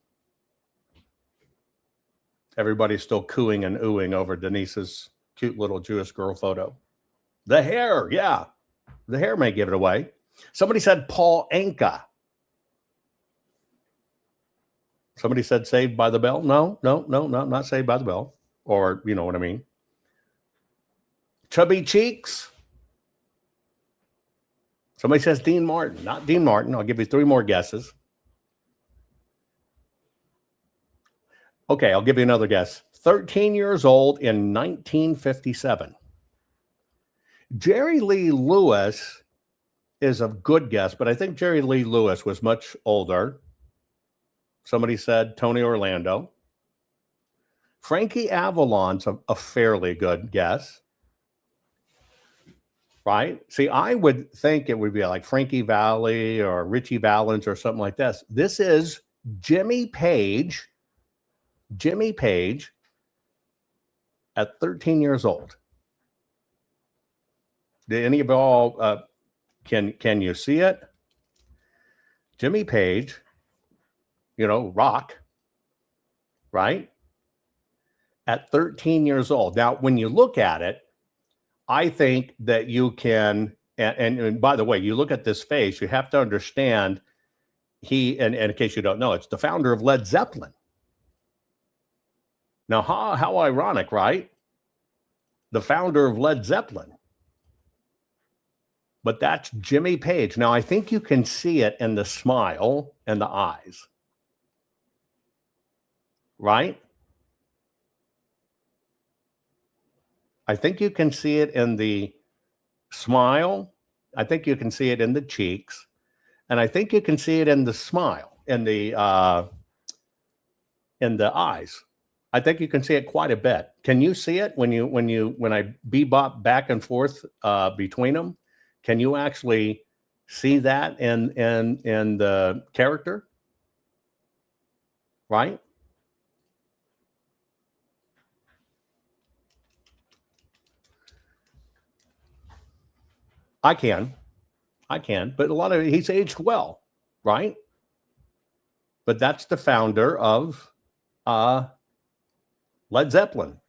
Everybody's still cooing and oohing over Denise's cute little Jewish girl photo. The hair, yeah. The hair may give it away. Somebody said Paul Anka. Somebody said Saved by the Bell. No, not Saved by the Bell. Or, you know what I mean. Chubby Cheeks. Somebody says Dean Martin. Not Dean Martin. I'll give you 3 more guesses. Okay, I'll give you another guess. 13 years old in 1957. Jerry Lee Lewis is a good guess, but I think Jerry Lee Lewis was much older. Somebody said Tony Orlando. Frankie Avalon's a fairly good guess. Right? See, I would think it would be like Frankie Valli or Richie Valens or something like this. This is Jimmy Page. Jimmy Page at 13 years old. Did any of y'all, can you see it? Jimmy Page, rock, right? At 13 years old. Now, when you look at it, I think that you can, and by the way, you look at this face, you have to understand and in case you don't know, it's the founder of Led Zeppelin. Now, how ironic, right? The founder of Led Zeppelin. But that's Jimmy Page. Now, I think you can see it in the smile and the eyes. Right? I think you can see it in the smile. I think you can see it in the cheeks. And I think you can see it in the smile, in the eyes. I think you can see it quite a bit. Can you see it when I bebop back and forth between them? Can you actually see that in the character? Right? I can, but he's aged well, right? But that's the founder of Led Zeppelin.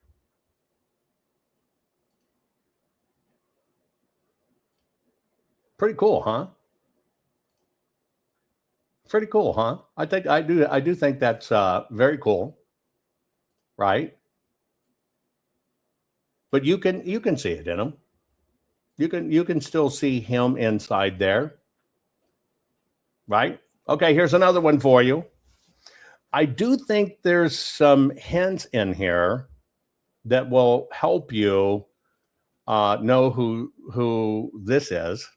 Pretty cool, huh? Pretty cool, huh? I do think that's very cool, right? But you can see it in him. You can still see him inside there, right? Okay, here's another one for you. I do think there's some hints in here that will help you know who this is.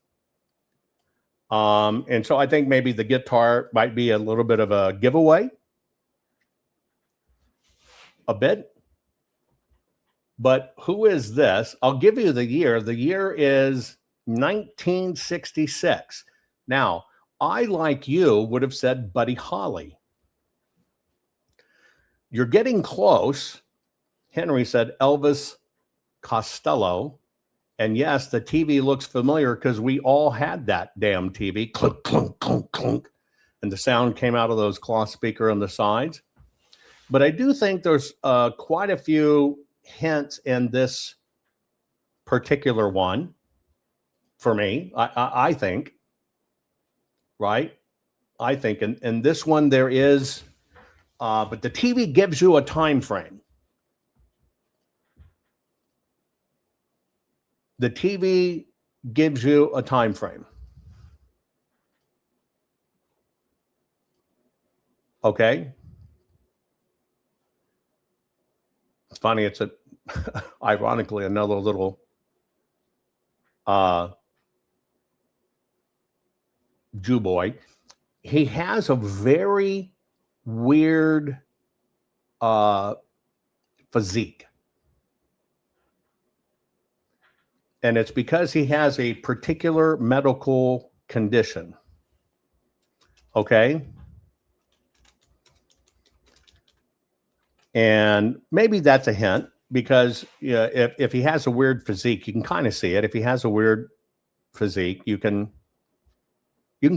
And so I think maybe the guitar might be a little bit of a giveaway. A bit. But who is this? I'll give you the year. The year is 1966. Now, I, like you, would have said Buddy Holly. You're getting close. Henry said Elvis Costello. And yes, the TV looks familiar because we all had that damn TV. Clunk, clunk, clunk, clunk. And the sound came out of those cloth speakers on the sides. But I do think there's quite a few hints in this particular one for me. I think. Right? I think. And this one there is, but the TV gives you a time frame. The TV gives you a time frame. Okay. It's funny. It's ironically another little Jew boy. He has a very weird physique. And it's because he has a particular medical condition. Okay. And maybe that's a hint because if he has a weird physique, you can kind of see it. If he has a weird physique, you can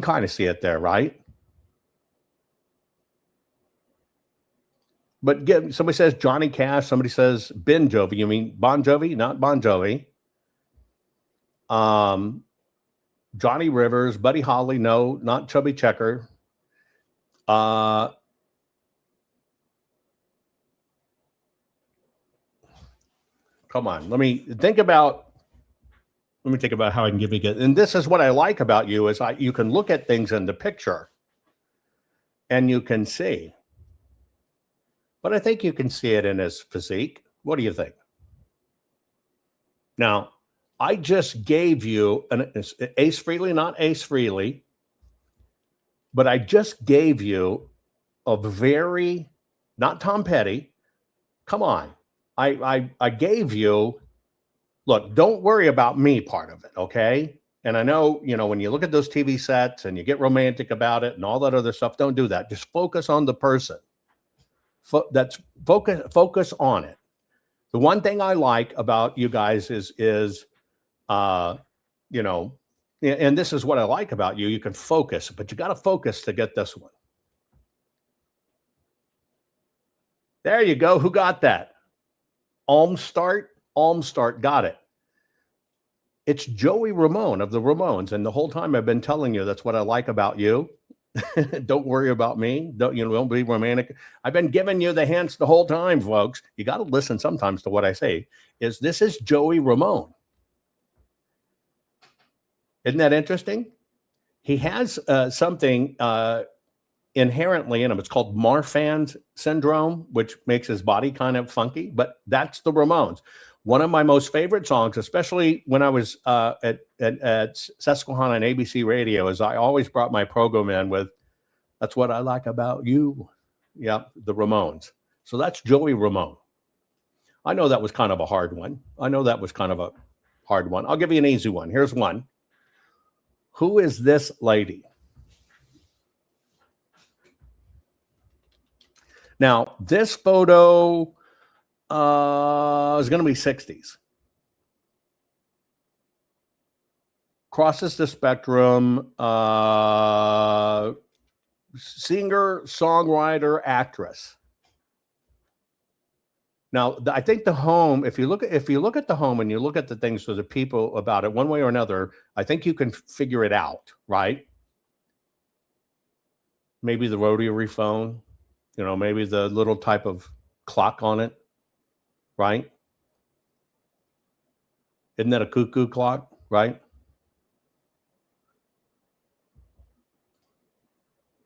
kind of see it there, right? But somebody says Johnny Cash. Somebody says Ben Jovi. You mean Bon Jovi, not Bon Jovi. Johnny Rivers, Buddy Holly, no, not Chubby Checker. Come on, let me think about how I can give you good. And this is what I like about you is you can look at things in the picture and you can see. But I think you can see it in his physique. What do you think? Now, I just gave you an Ace Frehley, not Ace Frehley, but I just gave you a very, not Tom Petty. Come on. I gave you, look, don't worry about me part of it, okay? And I know, when you look at those TV sets and you get romantic about it and all that other stuff, don't do that. Just focus on the person. Focus on it. The one thing I like about you guys is and this is what I like about you. You can focus, but you got to focus to get this one. There you go. Who got that? Almstart, got it. It's Joey Ramone of the Ramones. And the whole time I've been telling you, that's what I like about you. Don't worry about me. Don't be romantic. I've been giving you the hints the whole time, folks. You got to listen sometimes to what I say. This is Joey Ramone. Isn't that interesting? He has something inherently in him. It's called Marfan syndrome, which makes his body kind of funky, but that's the Ramones. One of my most favorite songs, especially when I was at Susquehanna and ABC Radio, is I always brought my program in with, "That's what I like about you." Yeah, the Ramones. So that's Joey Ramone. I know that was kind of a hard one. I'll give you an easy one. Here's one. Who is this lady? Now, this photo is going to be 60s. Crosses the spectrum. Singer, songwriter, actress. Now, I think the home, if you look at the home and you look at the things for the people about it, one way or another, I think you can figure it out, right? Maybe the rotary phone, maybe the little type of clock on it, right? Isn't that a cuckoo clock, right?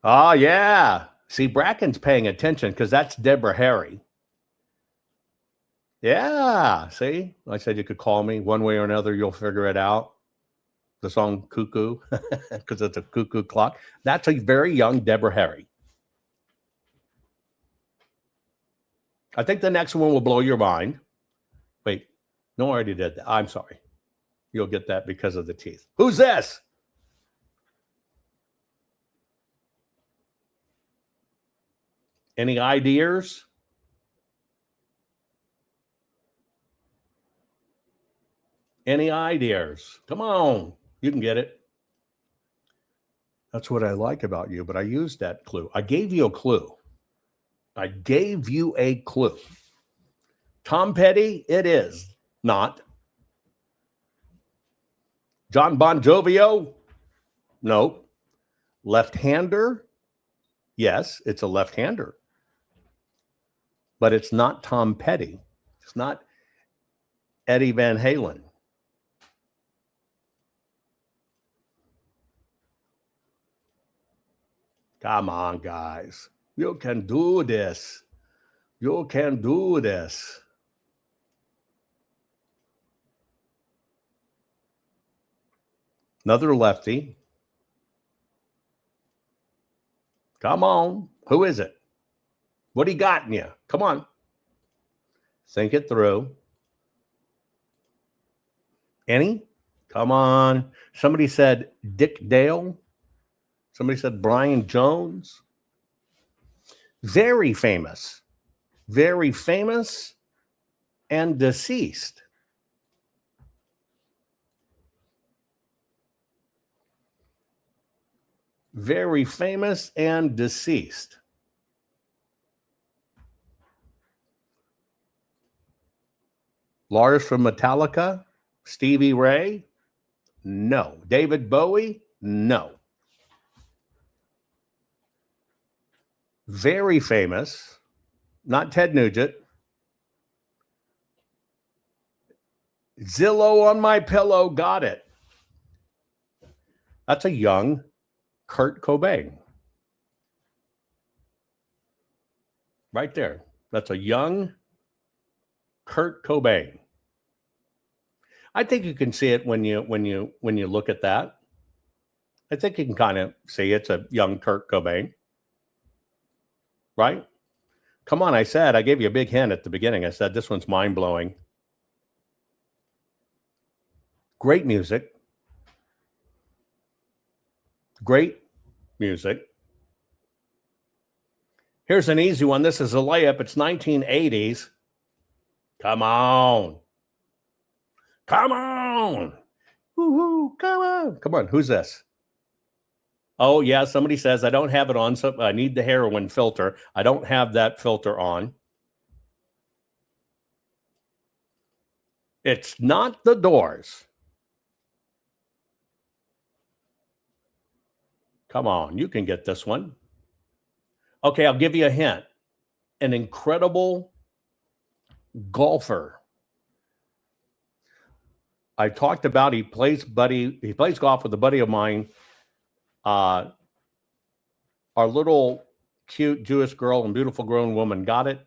Oh, yeah. See, Bracken's paying attention because that's Deborah Harry. Yeah, see? I said you could call me one way or another. You'll figure it out. The song Cuckoo, because it's a cuckoo clock. That's a very young Deborah Harry. I think the next one will blow your mind. Wait, no, I already did that. I'm sorry. You'll get that because of the teeth. Who's this? Any ideas? Any ideas? Come on. You can get it. That's what I like about you, but I used that clue. I gave you a clue. I gave you a clue. Tom Petty, it is not. John Bon Jovio, no. Left-hander, yes, it's a left-hander. But it's not Tom Petty. It's not Eddie Van Halen. Come on, guys. You can do this. You can do this. Another lefty. Come on. Who is it? What do you got in you? Come on. Think it through. Any? Come on. Somebody said Dick Dale. Somebody said Brian Jones. Very famous and deceased. Very famous and deceased. Lars from Metallica? Stevie Ray? No. David Bowie? No. Very famous, not Ted Nugent. Zillow on my pillow, got it. That's a young Kurt Cobain. Right there. That's a young Kurt Cobain. I think you can see it when you look at that. I think you can kind of see it's a young Kurt Cobain. Right? Come on, I gave you a big hint at the beginning. I said this one's mind-blowing. Great music. Great music. Here's an easy one. This is a layup. It's 1980s. Come on. Come on. Woo-hoo. Come on. Come on. Who's this? Oh, yeah, somebody says, I don't have it on, so I need the heroin filter. I don't have that filter on. It's not the Doors. Come on, you can get this one. Okay, I'll give you a hint. An incredible golfer. I talked about he plays golf with a buddy of mine. Our little cute Jewish girl and beautiful grown woman got it.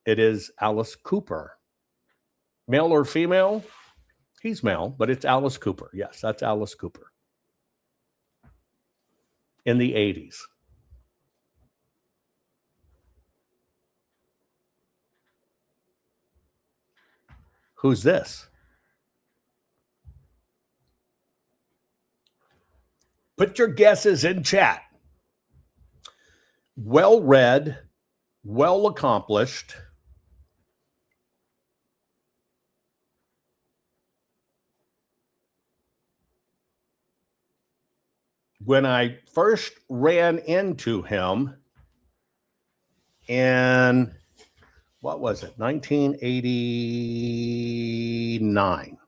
It is Alice Cooper. Male or female? He's male, but it's Alice Cooper. Yes, that's Alice Cooper. In the 80s. Who's this? Put your guesses in chat. Well-read, well-accomplished. When I first ran into him in, what was it, 1989.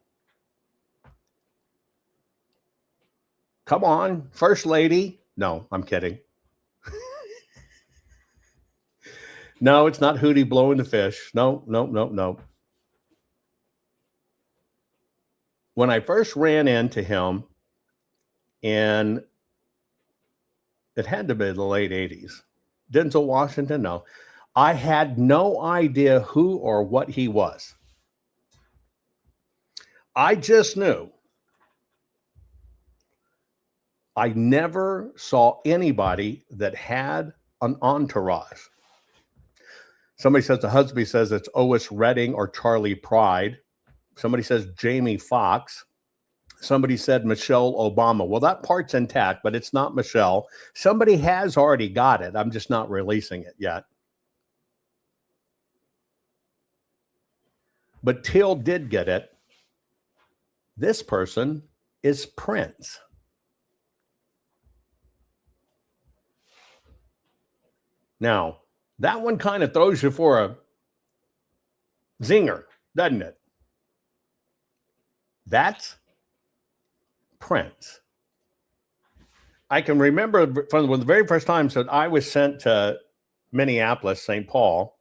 Come on, First Lady. No, I'm kidding. No, it's not Hootie blowing the fish. No. When I first ran into him in, it had to be the late 80s. Denzel Washington, no. I had no idea who or what he was. I just knew I never saw anybody that had an entourage. Somebody says, the husband says it's Otis Redding or Charlie Pride. Somebody says Jamie Foxx. Somebody said Michelle Obama. Well, that part's intact, but it's not Michelle. Somebody has already got it. I'm just not releasing it yet. But Teal did get it. This person is Prince. Now, that one kind of throws you for a zinger, doesn't it? That's Prince. I can remember from the very first time that I was sent to Minneapolis, St. Paul,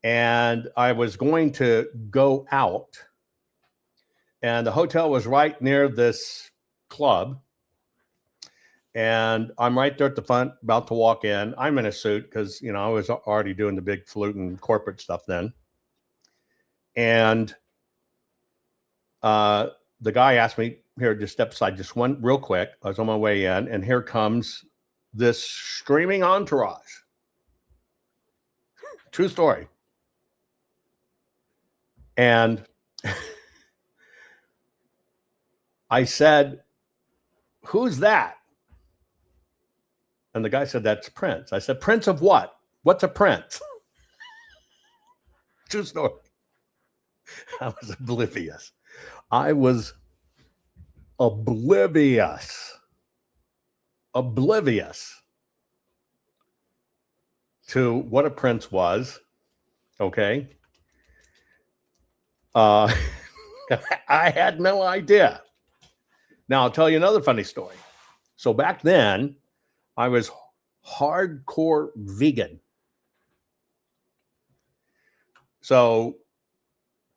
and I was going to go out, and the hotel was right near this club, and I'm right there at the front, about to walk in. I'm in a suit because, you know, I was already doing the big fluting corporate stuff then, and the guy asked me, here, just step aside, just one real quick. I was on my way in, and here comes this streaming entourage. True story. And I said, who's that? And the guy said, that's Prince. I said, Prince of what? What's a prince? True story. I was oblivious. I was oblivious to what a prince was. Okay. I had no idea. Now I'll tell you another funny story. So back then I was hardcore vegan. So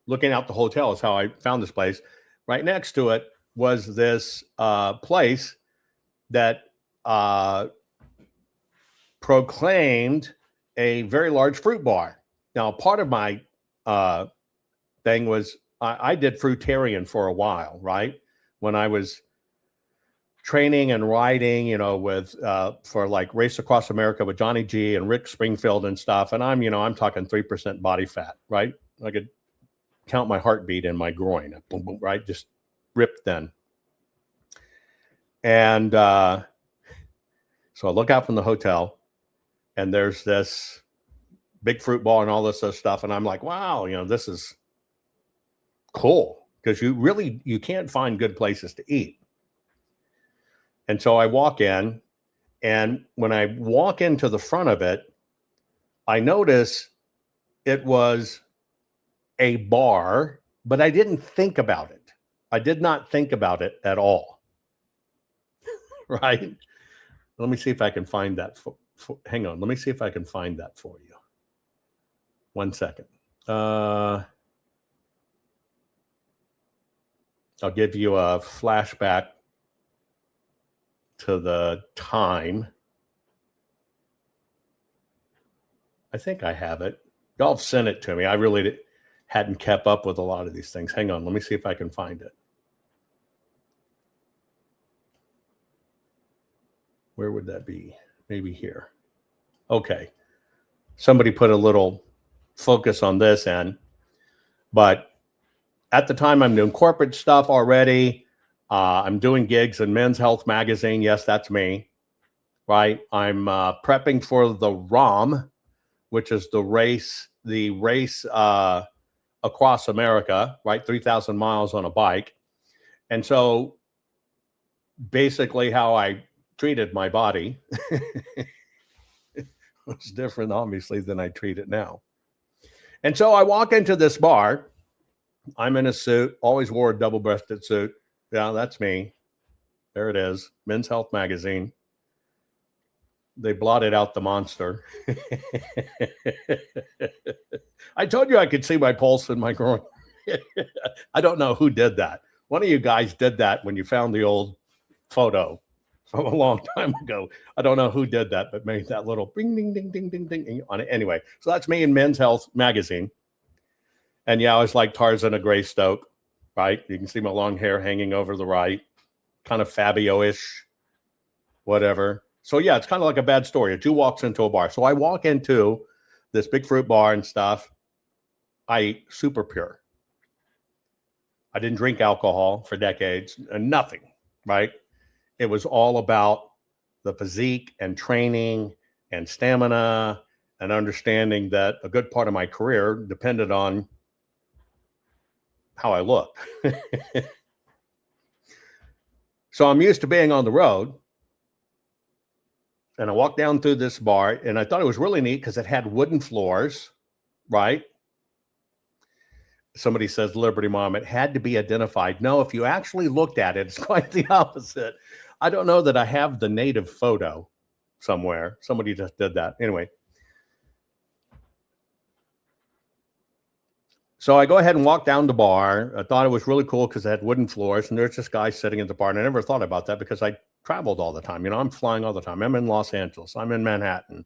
looking out the hotel is how I found this place. Right next to it was this place that proclaimed a very large fruit bar. Now, part of my thing was I did fruitarian for a while, right? When I was training and riding, you know, with for like Race Across America with Johnny G and Rick Springfield and stuff. And I'm talking 3% body fat, right? I could count my heartbeat in my groin, boom, boom, right? Just ripped then. And so I look out from the hotel, and there's this big fruit ball and all this other stuff. And I'm like, wow, this is cool, because you can't find good places to eat. And so I walk in, and when I walk into the front of it, I notice it was a bar, but I didn't think about it. I did not think about it at all. Right? Let me see if I can find that. Hang on. Let me see if I can find that for you. 1 second. I'll give you a flashback to the time. I think I have it. Y'all have sent it to me. I really hadn't kept up with a lot of these things. Hang on. Let me see if I can find it. Where would that be? Maybe here. Okay. Somebody put a little focus on this end. But at the time, I'm doing corporate stuff already. I'm doing gigs in Men's Health magazine. Yes, that's me. Right? I'm prepping for the ROM, which is the race across America, right? 3,000 miles on a bike. And so basically how I treated my body was different, obviously, than I treat it now. And so I walk into this bar. I'm in a suit, always wore a double-breasted suit. Yeah, that's me. There it is. Men's Health magazine. They blotted out the monster. I told you I could see my pulse in my groin. I don't know who did that. One of you guys did that when you found the old photo from a long time ago. I don't know who did that, but made that little bing, ding, ding, ding, ding, ding on it. Anyway, so that's me in Men's Health magazine. And yeah, I was like Tarzan of Greystoke, right? You can see my long hair hanging over the right. kind of Fabio-ish, whatever. So yeah, it's kind of like a bad story. A Jew walks into a bar. So I walk into this big fruit bar and stuff. I eat super pure. I didn't drink alcohol for decades, nothing, right? It was all about the physique and training and stamina and understanding that a good part of my career depended on how I looked. So I'm used to being on the road. And I walked down through this bar, and I thought it was really neat because it had wooden floors, right? Somebody says, Liberty Mom, it had to be identified. No, if you actually looked at it, it's quite the opposite. I don't know that I have the native photo somewhere. Somebody just did that. Anyway. So I go ahead and walk down the bar. I thought it was really cool because it had wooden floors, and there's this guy sitting at the bar, and I never thought about that because I traveled all the time. You know, I'm flying all the time. I'm in Los Angeles. I'm in Manhattan,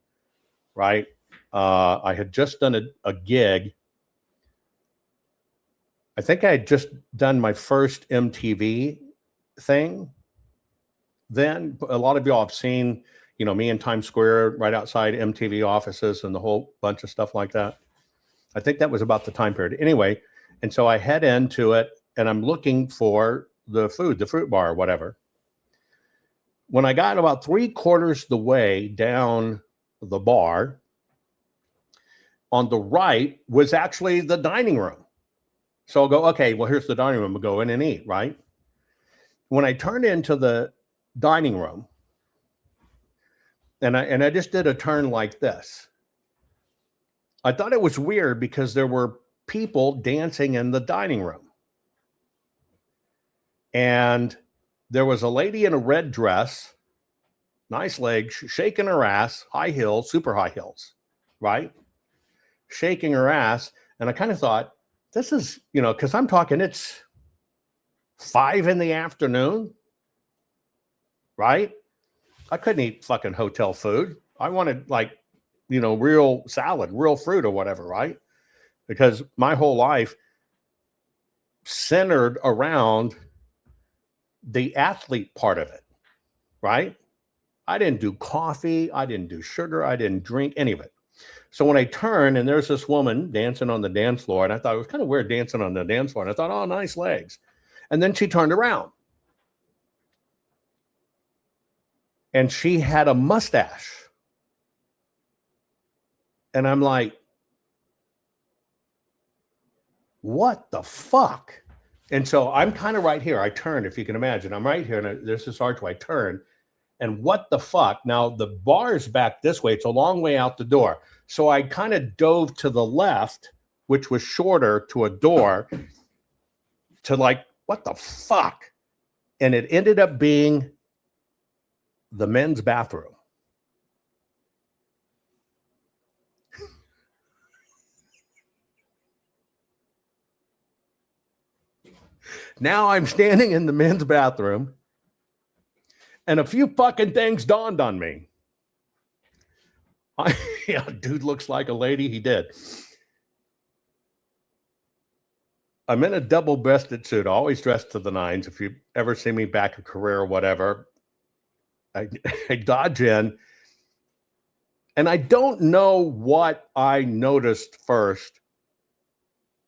right? I had just done a gig. I think I had just done my first MTV thing. Then a lot of y'all have seen, you know, me in Times Square right outside MTV offices and the whole bunch of stuff like that. I think that was about the time period. Anyway, and so I head into it and I'm looking for the food, the fruit bar or whatever. When I got about 3/4 the way down the bar, on the right was actually the dining room. So I'll go, okay, well, here's the dining room. We'll go in and eat, right? When I turned into the dining room, and I just did a turn like this, I thought it was weird because there were people dancing in the dining room. And there was a lady in a red dress, nice legs, shaking her ass, high heels, super high heels, right? Shaking her ass. And I kind of thought, this is, you know, because I'm talking, it's 5 p.m, right? I couldn't eat fucking hotel food. I wanted like, you know, real salad, real fruit or whatever, right? Because my whole life centered around the athlete part of it, right? I didn't do coffee. I didn't do sugar. I didn't drink any of it. So when I turned and there's this woman dancing on the dance floor, and I thought it was kind of weird dancing on the dance floor. And I thought, oh, nice legs. And then she turned around. And she had a mustache. And I'm like, what the fuck? And so I'm kind of right here. I turned, if you can imagine. I'm right here, and there's this archway. I turn, and what the fuck? Now, the bar is back this way. It's a long way out the door. So I kind of dove to the left, which was shorter, to a door, to like, what the fuck? And it ended up being the men's bathroom. Now I'm standing in the men's bathroom, and a few fucking things dawned on me. Yeah, dude looks like a lady. He did. I'm in a double-breasted suit. I always dress to the nines. If you ever see me back a career or whatever, I dodge in. And I don't know what I noticed first,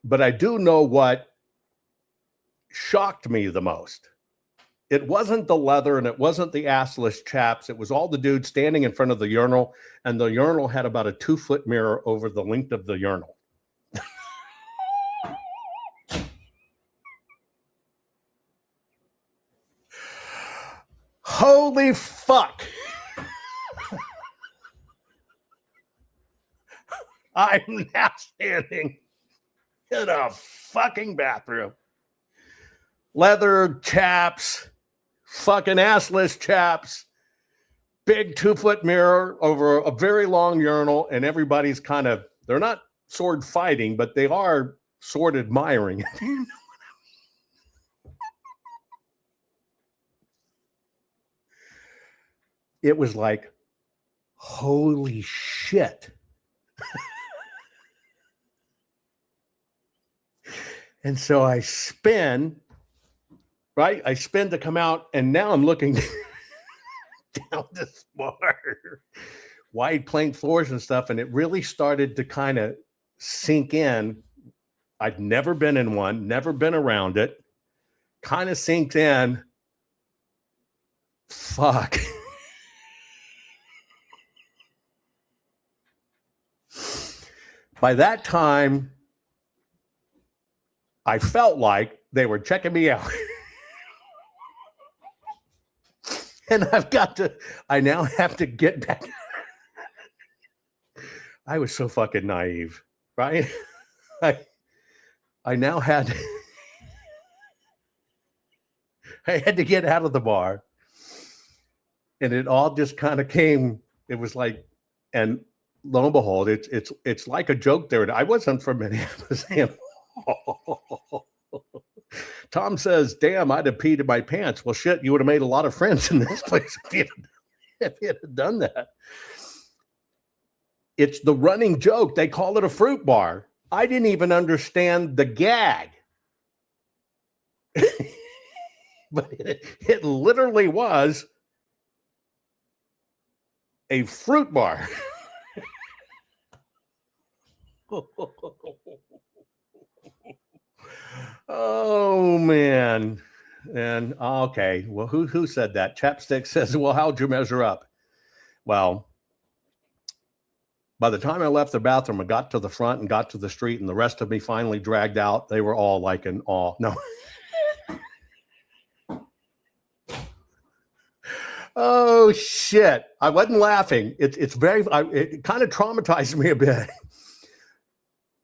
but I do know what shocked me the most. It wasn't the leather and it wasn't the assless chaps. It was all the dudes standing in front of the urinal, and the urinal had about a 2-foot mirror over the length of the urinal. Holy fuck. I'm now standing in a fucking bathroom. Leather chaps, fucking assless chaps, big 2-foot mirror over a very long urinal, and everybody's kind of, they're not sword fighting, but they are sword admiring. It was like, holy shit. And so I spin right? I spin to come out, and now I'm looking down this bar, wide plank floors and stuff, and it really started to kind of sink in. I'd never been in one, never been around it. Kind of sinks in. Fuck. By that time, I felt like they were checking me out. And I now have to get back. I was so fucking naive, right? I now had, I had to get out of the bar. And it all just kind of came, it was like, and lo and behold, it's like a joke there. I wasn't from Minneapolis. Tom says, damn, I'd have peed in my pants. Well, shit, you would have made a lot of friends in this place if you had done that. It's the running joke. They call it a fruit bar. I didn't even understand the gag. But it literally was a fruit bar. Oh man. And okay, well, who said that? Chapstick says, well, how'd you measure up? Well, by the time I left the bathroom, I got to the front and got to the street, and the rest of me finally dragged out. They were all like in awe. No. Oh shit. I wasn't laughing. It kind of traumatized me a bit.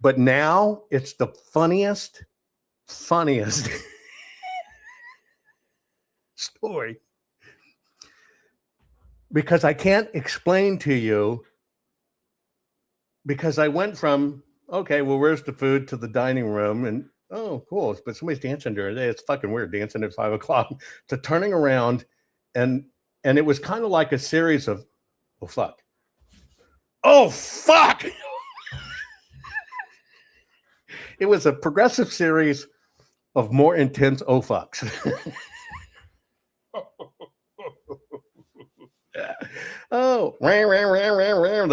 But now it's the funniest story. Because I can't explain to you, because I went from, okay, well, where's the food, to the dining room, and oh, cool, but somebody's dancing during the day. It's fucking weird, dancing at 5 o'clock, to turning around, and it was kind of like a series of, oh, fuck. Oh, fuck. It was a progressive series of more intense oh, fucks. Oh, they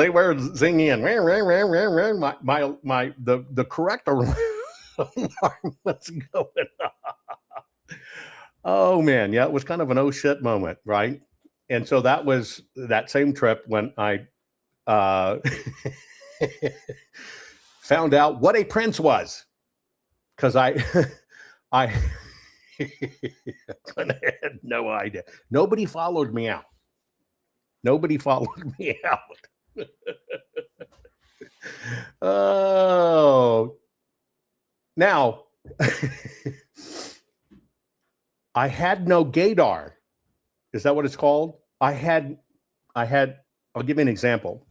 were singing. The correct alarm was going on. Oh man, yeah, it was kind of an oh shit moment, right? And so that was that same trip when I found out what a prince was, because I had no idea. Nobody followed me out. Oh, now I had no gaydar. Is that what it's called? I had, I'll give you an example.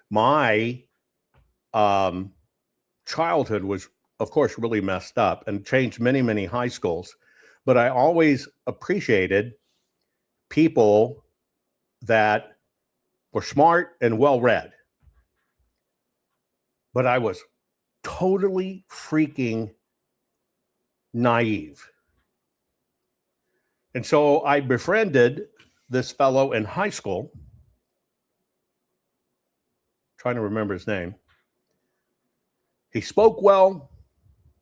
My childhood was, of course, really messed up and changed many, many high schools. But I always appreciated people that were smart and well-read. But I was totally freaking naive. And so I befriended this fellow in high school. Trying to remember his name. He spoke well.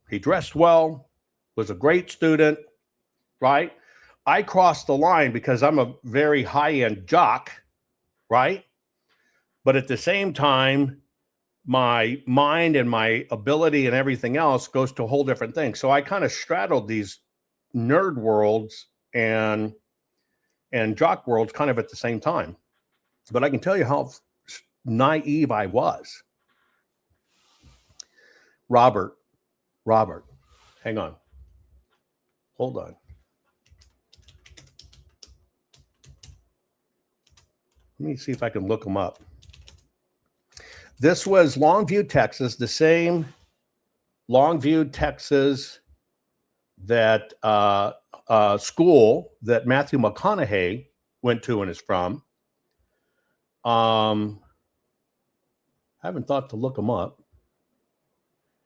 He dressed well. Was a great student, right? I crossed the line because I'm a very high-end jock, right? But at the same time, my mind and my ability and everything else goes to a whole different thing. So I kind of straddled these nerd worlds and jock worlds kind of at the same time. But I can tell you how naive I was. Robert, hang on. Hold on. Let me see if I can look them up. This was Longview, Texas, the same Longview, Texas that school that Matthew McConaughey went to and is from. I haven't thought to look him up.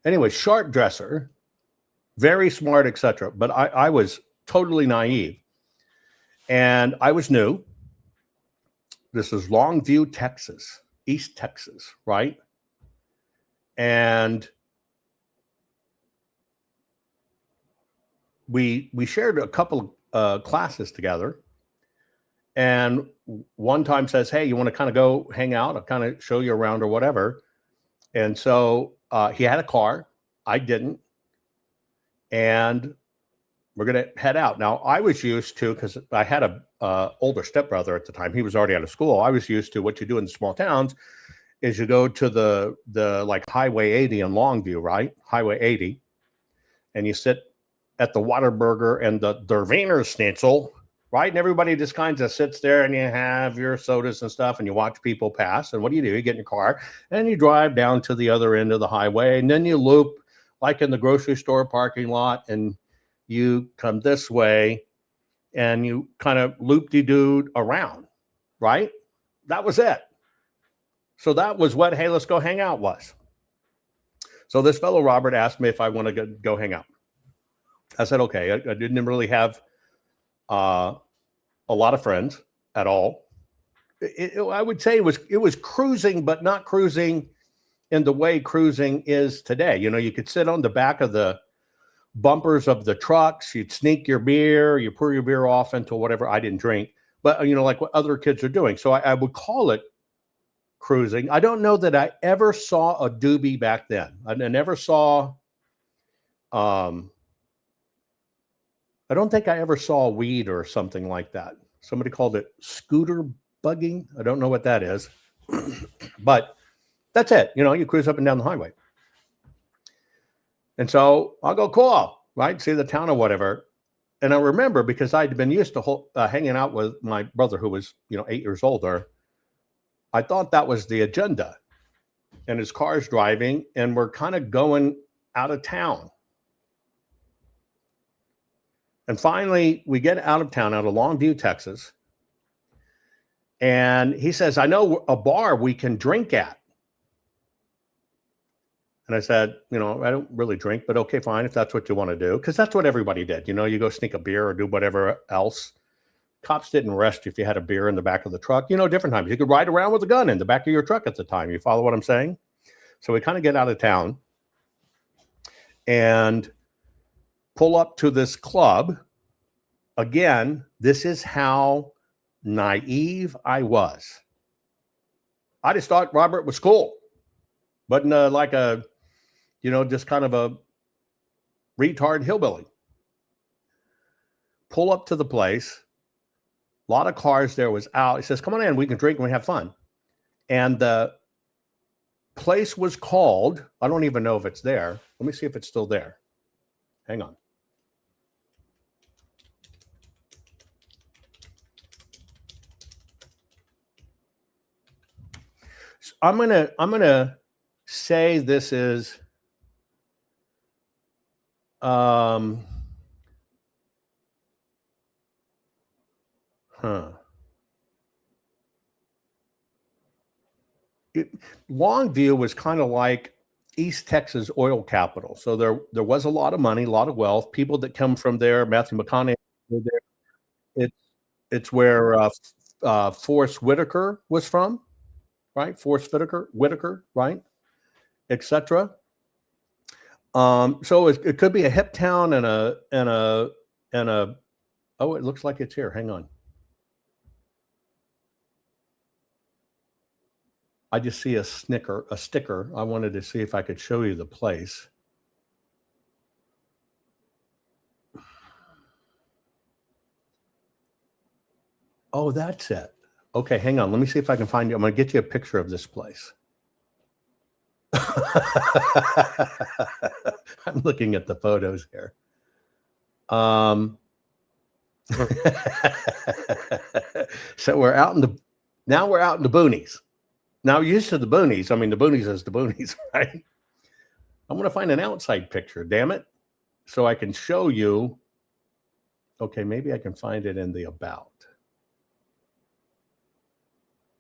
Anyway, sharp dresser, very smart, etc. But I was totally naive. And I was new. This is Longview, Texas, East Texas, right? And we shared a couple of classes together. And one time says, hey, you want to kind of go hang out? I'll kind of show you around or whatever. And so he had a car. I didn't. And we're going to head out. Now, I was used to, because I had a older stepbrother at the time. He was already out of school. I was used to what you do in the small towns is you go to the like Highway 80 in Longview, right? Highway 80. And you sit at the Whataburger and the Wiener Schnitzel, right? And everybody just kind of sits there and you have your sodas and stuff and you watch people pass. And what do? You get in your car and you drive down to the other end of the highway. And then you loop like in the grocery store parking lot and you come this way and you kind of loop-de-doo around, right? That was it. So that was what, hey, let's go hang out was. So this fellow, Robert, asked me if I want to go hang out. I said, okay. I didn't really have a lot of friends at all. I would say it was cruising, but not cruising in the way cruising is today. You know, you could sit on the back of the bumpers of the trucks, you'd sneak your beer, you pour your beer off into whatever. I didn't drink, but you know, like what other kids are doing. So I would call it cruising. I don't know that I ever saw a doobie back then. I never saw, I don't think I ever saw weed or something like that. Somebody called it scooter bugging. I don't know what that is, but that's it. You know, you cruise up and down the highway. And so I'll go, cool, right? See the town or whatever. And I remember, because I'd been used to hanging out with my brother who was, 8 years older. I thought that was the agenda. And his car's driving and we're kind of going out of town. And finally, we get out of town, out of Longview, Texas. And he says, I know a bar we can drink at. And I said, I don't really drink, but okay, fine, if that's what you want to do. Because that's what everybody did. You go sneak a beer or do whatever else. Cops didn't arrest you if you had a beer in the back of the truck. Different times. You could ride around with a gun in the back of your truck at the time. You follow what I'm saying? So we kind of get out of town and pull up to this club. Again, this is how naive I was. I just thought Robert was cool. But like a, just kind of a retard hillbilly. Pull up to the place. A lot of cars there was out. He says, come on in, we can drink and we have fun. And the place was called, I don't even know if it's there. Let me see if it's still there. Hang on. So I'm gonna say this is Longview was kind of like East Texas oil capital. So there was a lot of money, a lot of wealth. People that come from there, Matthew McConaughey were there. It's where Forrest Whitaker was from, right? Forrest Whitaker, right? Etc. So it could be a hip town and a oh, it looks like it's here. Hang on. I just see a sticker. I wanted to see if I could show you the place. Oh, that's it. Okay, hang on. Let me see if I can find you. I'm going to get you a picture of this place. I'm looking at the photos here. So we're out in the boonies. Now, used to the boonies. I mean, the boonies is the boonies, right? I'm going to find an outside picture, damn it, so I can show you. Okay, maybe I can find it in the about.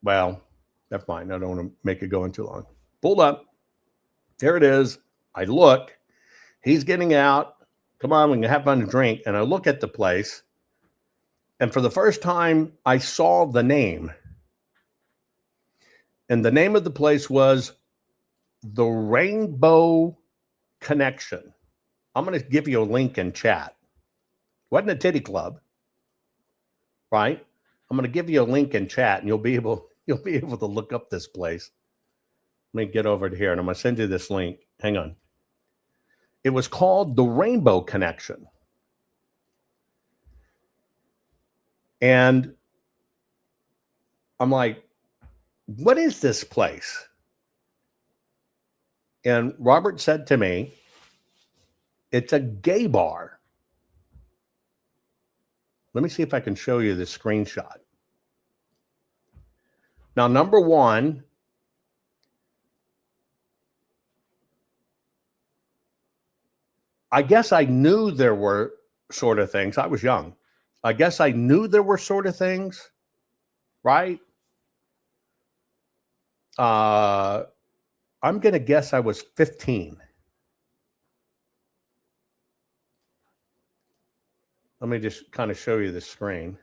Well, that's fine. I don't want to make it go in too long. Pulled up. There it is. I look. He's getting out. come on, we can have fun and drink. And I look at the place, and for the first time, I saw the name. And the name of the place was the Rainbow Connection. I'm going to give you a link in chat. Wasn't a titty club, right? I'm going to give you a link in chat, and you'll be able to look up this place. Let me get over to here, and I'm going to send you this link. Hang on. It was called the Rainbow Connection. And I'm like, what is this place? And Robert said to me, it's a gay bar. Let me see if I can show you the screenshot. Now, number one, I guess I knew there were sort of things. I was young. I guess I knew there were sort of things, right? I'm going to guess I was 15. Let me just kind of show you the screen.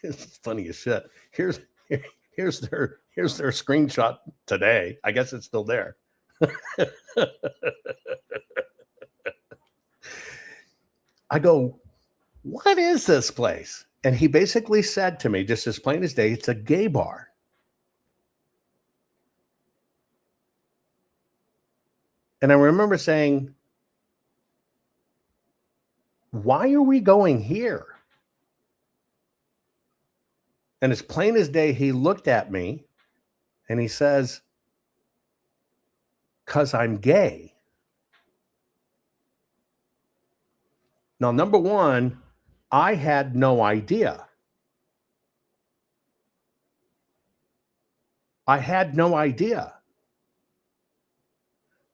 It's funny as shit. Here's their screenshot today. I guess it's still there. I go, what is this place? And he basically said to me, just as plain as day, it's a gay bar. And I remember saying, why are we going here? And as plain as day, he looked at me and he says, 'cause I'm gay. Now, number one, I had no idea. I had no idea.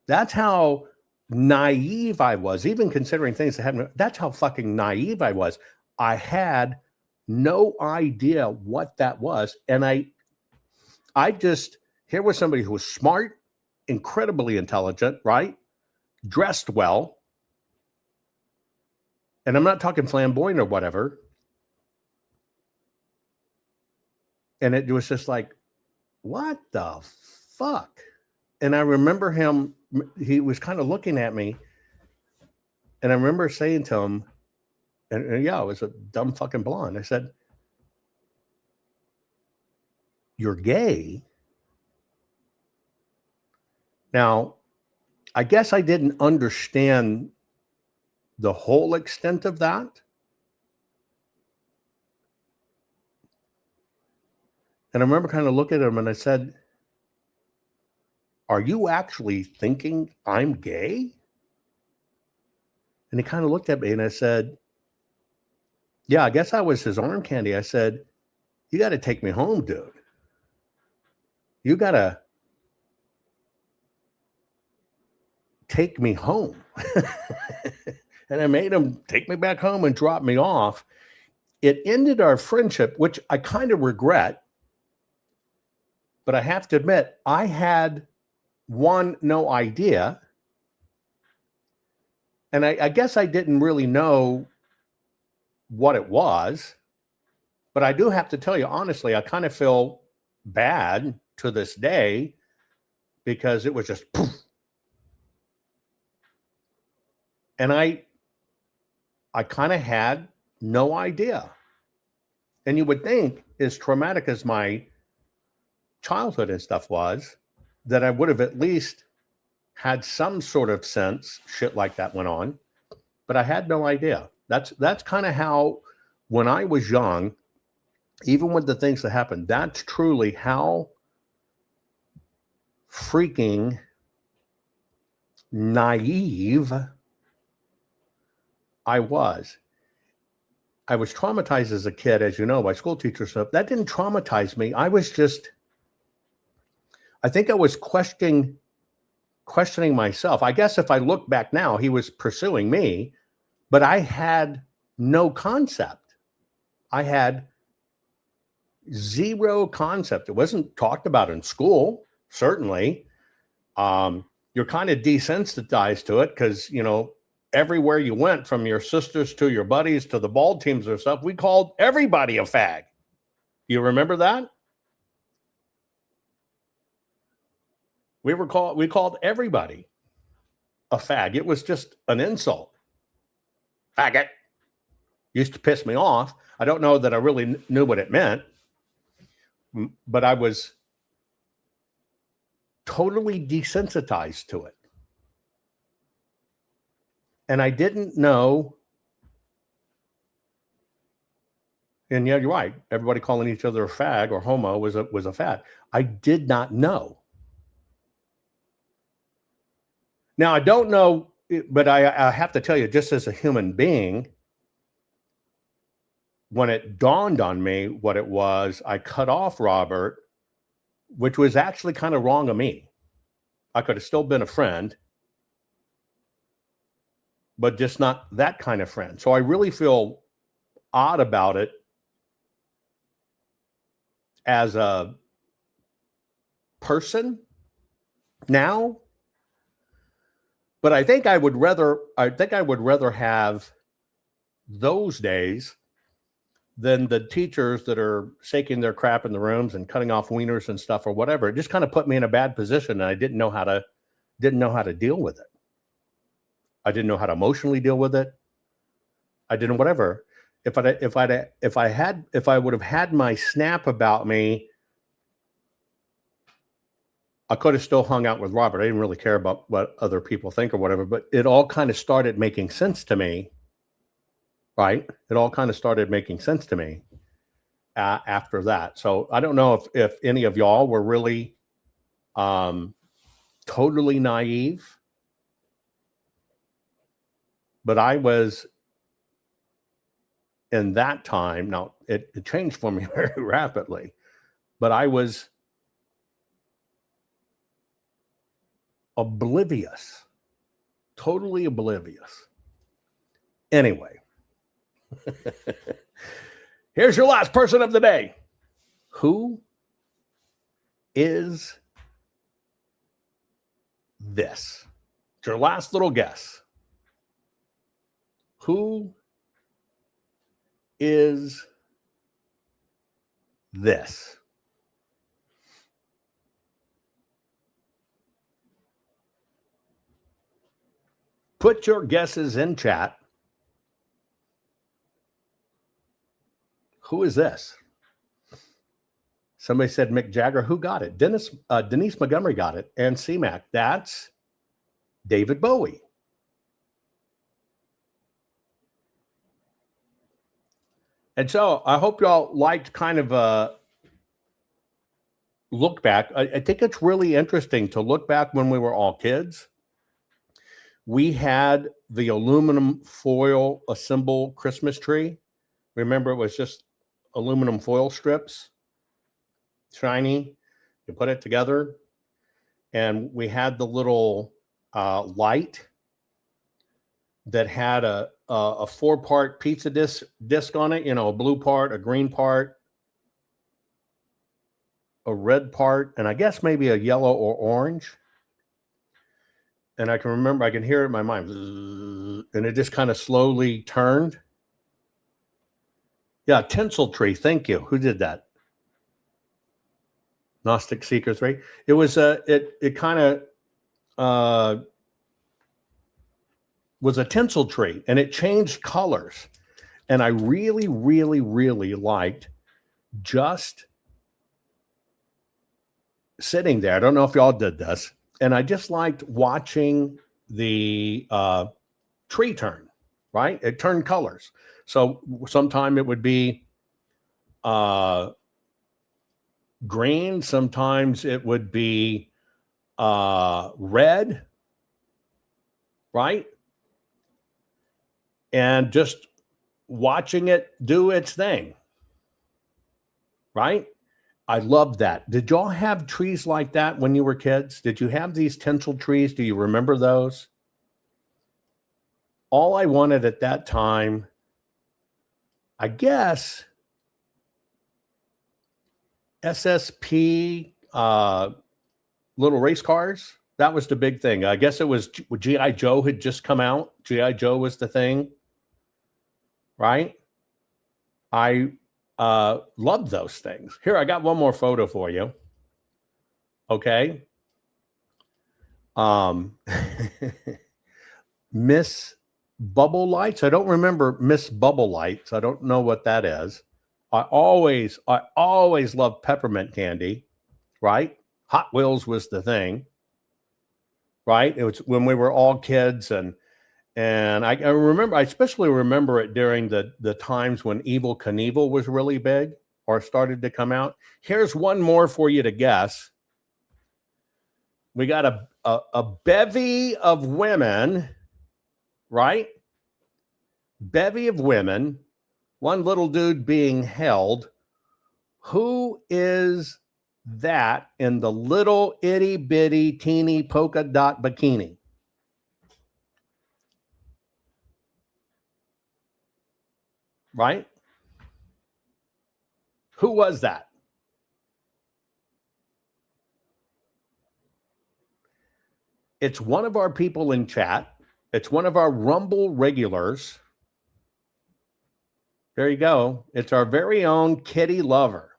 That's how naive I was, even considering things that happened. That's how fucking naive I was. I had no idea what that was. And I just, here was somebody who was smart, incredibly intelligent, right? Dressed well. And I'm not talking flamboyant or whatever. And it was just like, what the fuck? And I remember him, he was kind of looking at me. And I remember saying to him, and yeah, I was a dumb fucking blonde. I said, you're gay? Now, I guess I didn't understand the whole extent of that. And I remember kind of looking at him and I said, are you actually thinking I'm gay? And he kind of looked at me and I said, yeah, I guess I was his arm candy. I said, you got to take me home, dude. You got to take me home. And I made him take me back home and drop me off. It ended our friendship, which I kind of regret. But I have to admit, I had no idea. And I guess I didn't really know what it was. But I do have to tell you, honestly, I kind of feel bad to this day because it was just poof. And I kind of had no idea. And you would think, as traumatic as my childhood and stuff was, that I would have at least had some sort of sense shit like that went on. But I had no idea. That's kind of how, when I was young, even with the things that happened, that's truly how freaking naive I was. I was traumatized as a kid, as you know, by school teacher stuff. That didn't traumatize me. I think I was questioning myself. I guess if I look back now, he was pursuing me, but I had no concept. I had zero concept. It wasn't talked about in school, certainly. You're kind of desensitized to it because, you know, everywhere you went, from your sisters to your buddies to the ball teams or stuff, we called everybody a fag. You remember that? We called everybody a fag. It was just an insult. Faggot. Used to piss me off. I don't know that I really knew what it meant, but I was totally desensitized to it. And I didn't know. And yeah, you're right. Everybody calling each other a fag or homo was a fad. I did not know. Now, I don't know, but I have to tell you, just as a human being, when it dawned on me what it was, I cut off Robert, which was actually kind of wrong of me. I could have still been a friend, but just not that kind of friend. So I really feel odd about it as a person now. But I think I would rather have those days than the teachers that are shaking their crap in the rooms and cutting off wieners and stuff or whatever. It just kind of put me in a bad position, and I didn't know how to deal with it. I didn't know how to emotionally deal with it. I didn't whatever. If I would have had my snap about me, I could have still hung out with Robert. I didn't really care about what other people think or whatever, but it all kind of started making sense to me, right? It all kind of started making sense to me after that. So I don't know if any of y'all were really totally naive, but I was in that time. Now, it changed for me very rapidly, but I was oblivious, totally oblivious. Anyway, here's your last person of the day. Who is this? It's your last little guess. Who is this? Put your guesses in chat. Who is this? Somebody said Mick Jagger. Who got it? Denise Montgomery got it. And C-Mac. That's David Bowie. And so I hope y'all liked kind of a look back. I think it's really interesting to look back when we were all kids. We had the aluminum foil assemble Christmas tree. Remember, it was just aluminum foil strips, shiny. You put it together, and we had the little light that had a 4-part pizza disc on it. You know, a blue part, a green part, a red part, and I guess maybe a yellow or orange. And I can hear it in my mind. And it just kind of slowly turned. Yeah, tinsel tree. Thank you. Who did that? Gnostic Seeker 3. It was it kind of was a tinsel tree, and it changed colors. And I really, really, really liked just sitting there. I don't know if y'all did this. And I just liked watching the tree turn, right? It turned colors. So sometime it would be green. Sometimes it would be red, right? And just watching it do its thing, right? I love that. Did y'all have trees like that when you were kids? Did you have these tinsel trees? Do you remember those? All I wanted at that time, I guess, SSP little race cars, That was the big thing. I guess it was G.I. Joe had just come out. G.I. Joe was the thing, right? I loved those things. Here, I got one more photo for you. Okay. Miss Bubble Lights. I don't remember Miss Bubble Lights. I don't know what that is. I always loved peppermint candy, right? Hot Wheels was the thing, right? It was when we were all kids, and I remember, I especially remember it during the times when Evel Knievel was really big or started to come out. Here's one more for you to guess. We got a bevy of women, right? Bevy of women, one little dude being held. Who is that in the little itty bitty teeny polka dot bikini? Right? Who was that? It's one of our people in chat. It's one of our Rumble regulars. There you go. It's our very own Kitty Lover.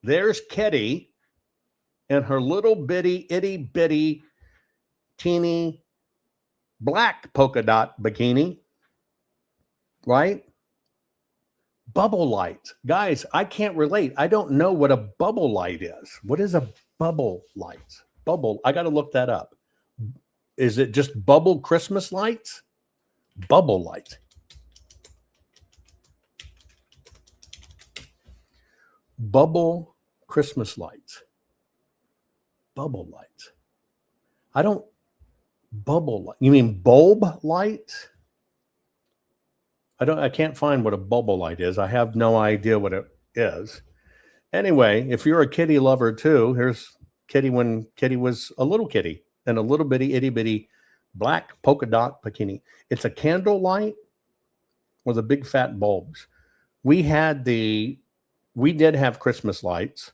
There's Kitty in her little bitty, itty bitty, teeny black polka dot bikini, right? Bubble lights. Guys, I can't relate. I don't know what a bubble light is. What is a bubble light? Bubble, I got to look that up. Is it just bubble Christmas lights? Bubble light. Bubble Christmas lights. Bubble lights. I don't bubble light. You mean bulb lights? I can't find what a bubble light is. I have no idea what it is. Anyway, if you're a kitty lover too, here's Kitty when Kitty was a little kitty in a little bitty itty bitty black polka dot bikini. It's a candle light with the big fat bulbs. We did have Christmas lights.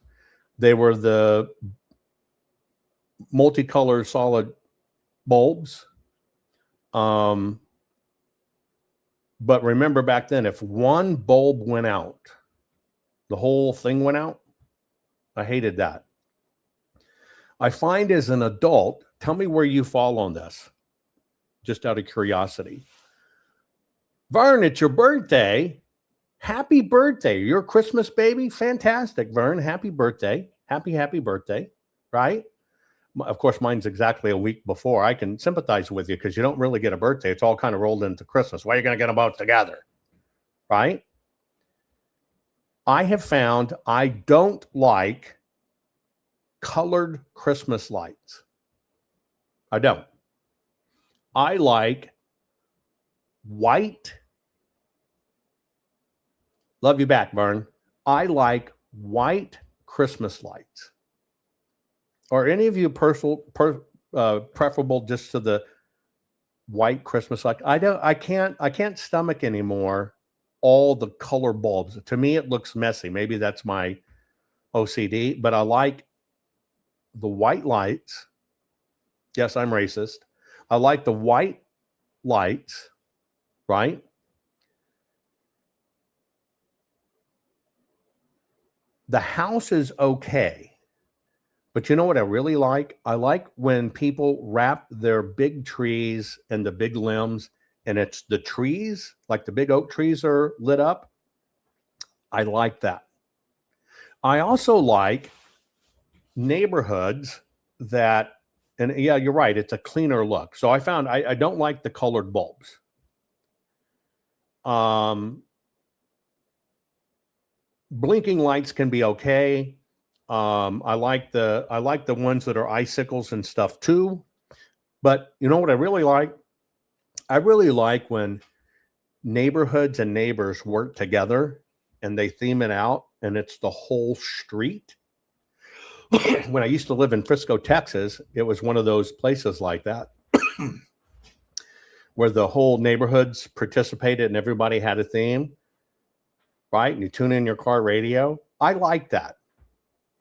They were the multicolored solid bulbs. But remember back then, if one bulb went out, the whole thing went out. I hated that. I find as an adult, tell me where you fall on this, just out of curiosity. Vern, it's your birthday. Happy birthday. You're a Christmas baby? Fantastic, Vern. Happy birthday. Happy birthday, right? Of course, mine's exactly a week before. I can sympathize with you because you don't really get a birthday. It's all kind of rolled into Christmas. Why are you going to get them both together? Right? I have found I don't like colored Christmas lights. I don't. I like white. Love you back, Vern. I like white Christmas lights. Are any of you preferable just to the white Christmas light? I can't stomach anymore all the color bulbs. To me, it looks messy. Maybe that's my OCD, but I like the white lights. Yes, I'm racist. I like the white lights, right? The house is okay. But you know what I really like? I like when people wrap their big trees and the big limbs, and it's the trees, like the big oak trees are lit up. I like that. I also like neighborhoods that, and yeah, you're right, it's a cleaner look. So I found I don't like the colored bulbs. Blinking lights can be okay. I like the ones that are icicles and stuff too. But you know what I really like? I really like when neighborhoods and neighbors work together and they theme it out and it's the whole street. When I used to live in Frisco, Texas, it was one of those places like that where the whole neighborhoods participated and everybody had a theme, right? And you tune in your car radio. I like that.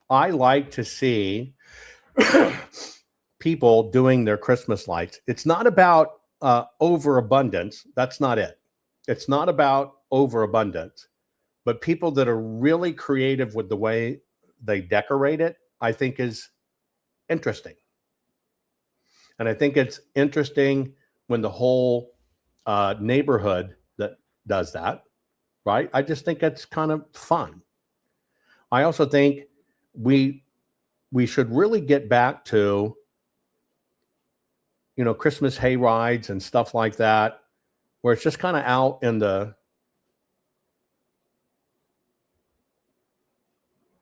I like to see people doing their Christmas lights. It's not about overabundance. That's not it. It's not about overabundance, but people that are really creative with the way they decorate it, I think is interesting. And I think it's interesting when the whole neighborhood that does that, right? I just think it's kind of fun. I also think we should really get back to, Christmas hay rides and stuff like that, where it's just kind of out in the,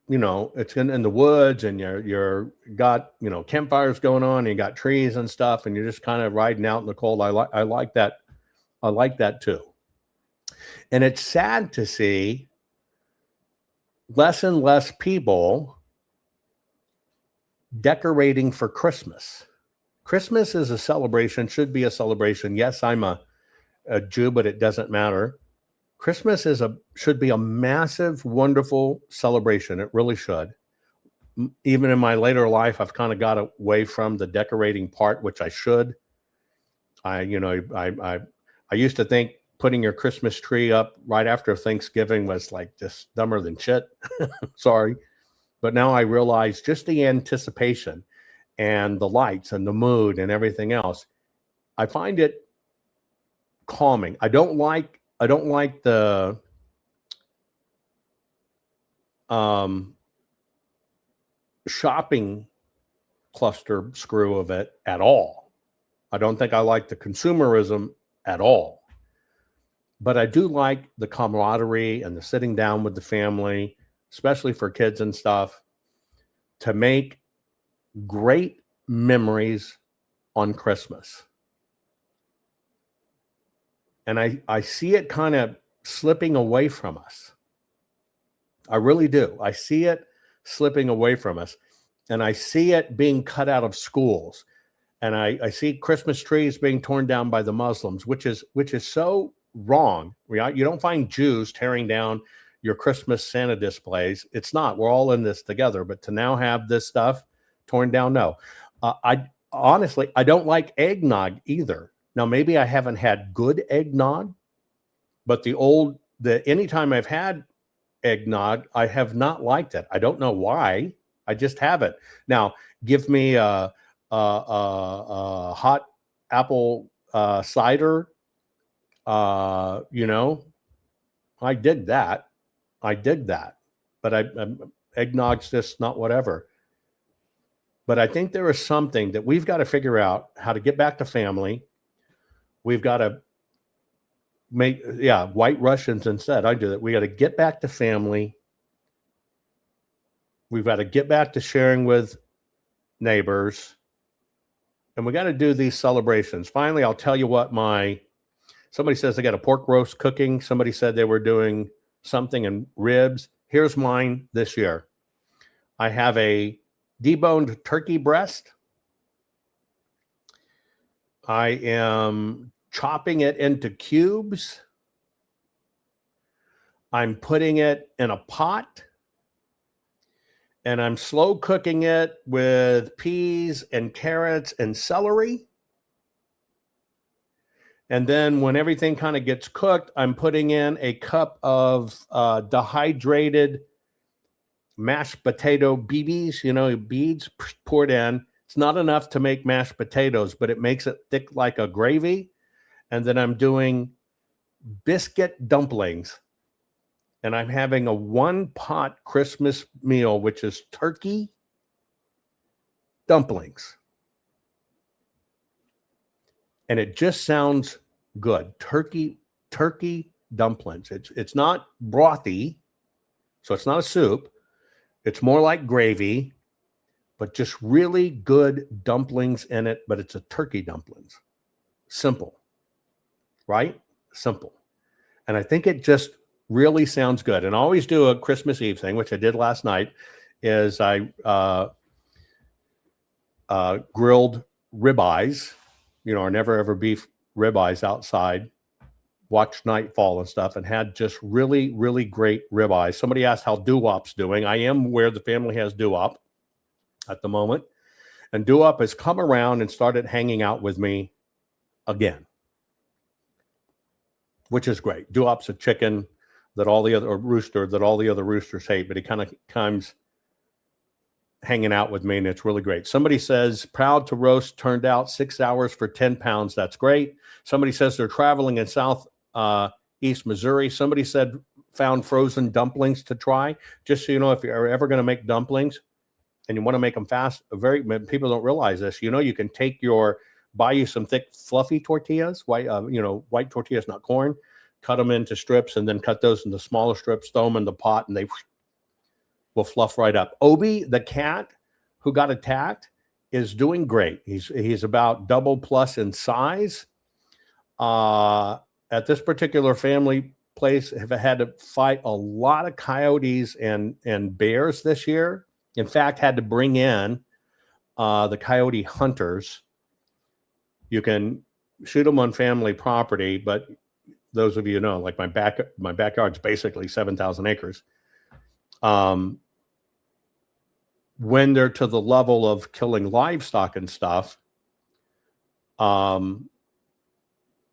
it's in the woods, and you're got, campfires going on, and you got trees and stuff, and you're just kind of riding out in the cold. I like that. I like that too. And it's sad to see less and less people decorating for Christmas. Christmas is a celebration, should be a celebration. Yes, I'm a Jew, but it doesn't matter. Christmas should be a massive, wonderful celebration. It really should. Even in my later life, I've kind of got away from the decorating part, which I should. I used to think putting your Christmas tree up right after Thanksgiving was like just dumber than shit. Sorry. But now I realize just the anticipation and the lights and the mood and everything else, I find it calming. I don't like the shopping cluster screw of it at all. I don't think I like the consumerism at all. But I do like the camaraderie and the sitting down with the family, especially for kids and stuff, to make great memories on Christmas. And I see it kind of slipping away from us. I really do. I see it slipping away from us. And I see it being cut out of schools. And I see Christmas trees being torn down by the Muslims, which is so wrong. You don't find Jews tearing down your Christmas Santa displays. It's not. We're all in this together. But to now have this stuff torn down, no. I honestly don't like eggnog either. Now, maybe I haven't had good eggnog, but anytime I've had eggnog, I have not liked it. I don't know why. I just haven't. Now, give me a hot apple cider. I dig that. But eggnog's just not whatever. But I think there is something that we've got to figure out how to get back to family. We've got to make, White Russians instead. I do that. We got to get back to family. We've got to get back to sharing with neighbors. And we got to do these celebrations. Finally, I'll tell you what somebody says they got a pork roast cooking. Somebody said they were doing something in ribs. Here's mine this year. I have a deboned turkey breast. I am chopping it into cubes. I'm putting it in a pot. And I'm slow cooking it with peas and carrots and celery. And then when everything kind of gets cooked, I'm putting in a cup of dehydrated mashed potato BBs, beads poured in. It's not enough to make mashed potatoes, but it makes it thick like a gravy. And then I'm doing biscuit dumplings. And I'm having a one-pot Christmas meal, which is turkey dumplings. And it just sounds good. Turkey dumplings. It's not brothy, so it's not a soup. It's more like gravy, but just really good dumplings in it. But it's a turkey dumplings. Simple, right? Simple. And I think it just really sounds good. And I always do a Christmas Eve thing, which I did last night, is I grilled ribeyes, our never ever beef ribeyes outside, watched nightfall and stuff, and had just really, really great ribeyes. Somebody asked how doo-wop's doing. I am aware the family has doo-wop at the moment. And Doo-Up has come around and started hanging out with me again, which is great. Doo-Up's a chicken that all the other, or rooster that all the other roosters hate, but he kind of comes hanging out with me, and it's really great. Somebody says, proud to roast, turned out 6 hours for 10 pounds. That's great. Somebody says they're traveling in Southeast Missouri. Somebody said found frozen dumplings to try. Just so you know, if you're ever going to make dumplings and you want to make them fast, people don't realize this. You know, you can buy you some thick, fluffy tortillas, white tortillas, not corn, cut them into strips, and then cut those into smaller strips, throw them in the pot, and they will fluff right up. Obi, the cat who got attacked, is doing great. He's about double plus in size. At this particular family place, have had to fight a lot of coyotes and bears this year. In fact, had to bring in the coyote hunters. You can shoot them on family property, but those of you know, like my backyard's basically 7,000 acres. When they're to the level of killing livestock and stuff,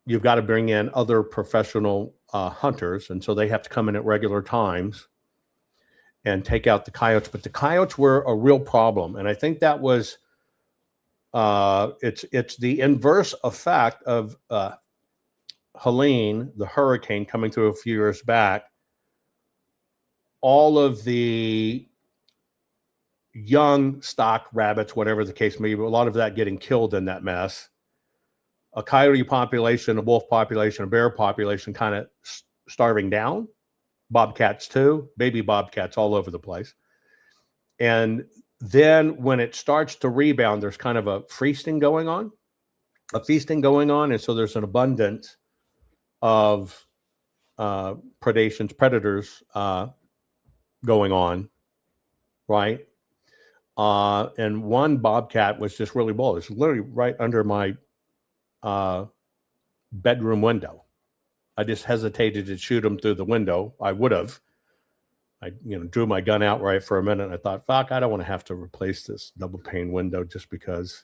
you've got to bring in other professional hunters. And so they have to come in at regular times and take out the coyotes. But the coyotes were a real problem. And I think that was, it's the inverse effect of Helene, the hurricane coming through a few years back. All of the young stock rabbits, whatever the case may be, a lot of that getting killed in that mess. A coyote population, a wolf population, a bear population kind of starving down. Bobcats too, baby bobcats all over the place. And then when it starts to rebound, there's kind of a feasting going on. And so there's an abundance of predators going on, right? And one bobcat was just really bold. It's literally right under my bedroom window. I just hesitated to shoot him through the window. I would have. I drew my gun out right for a minute, and I thought, fuck, I don't want to have to replace this double pane window just because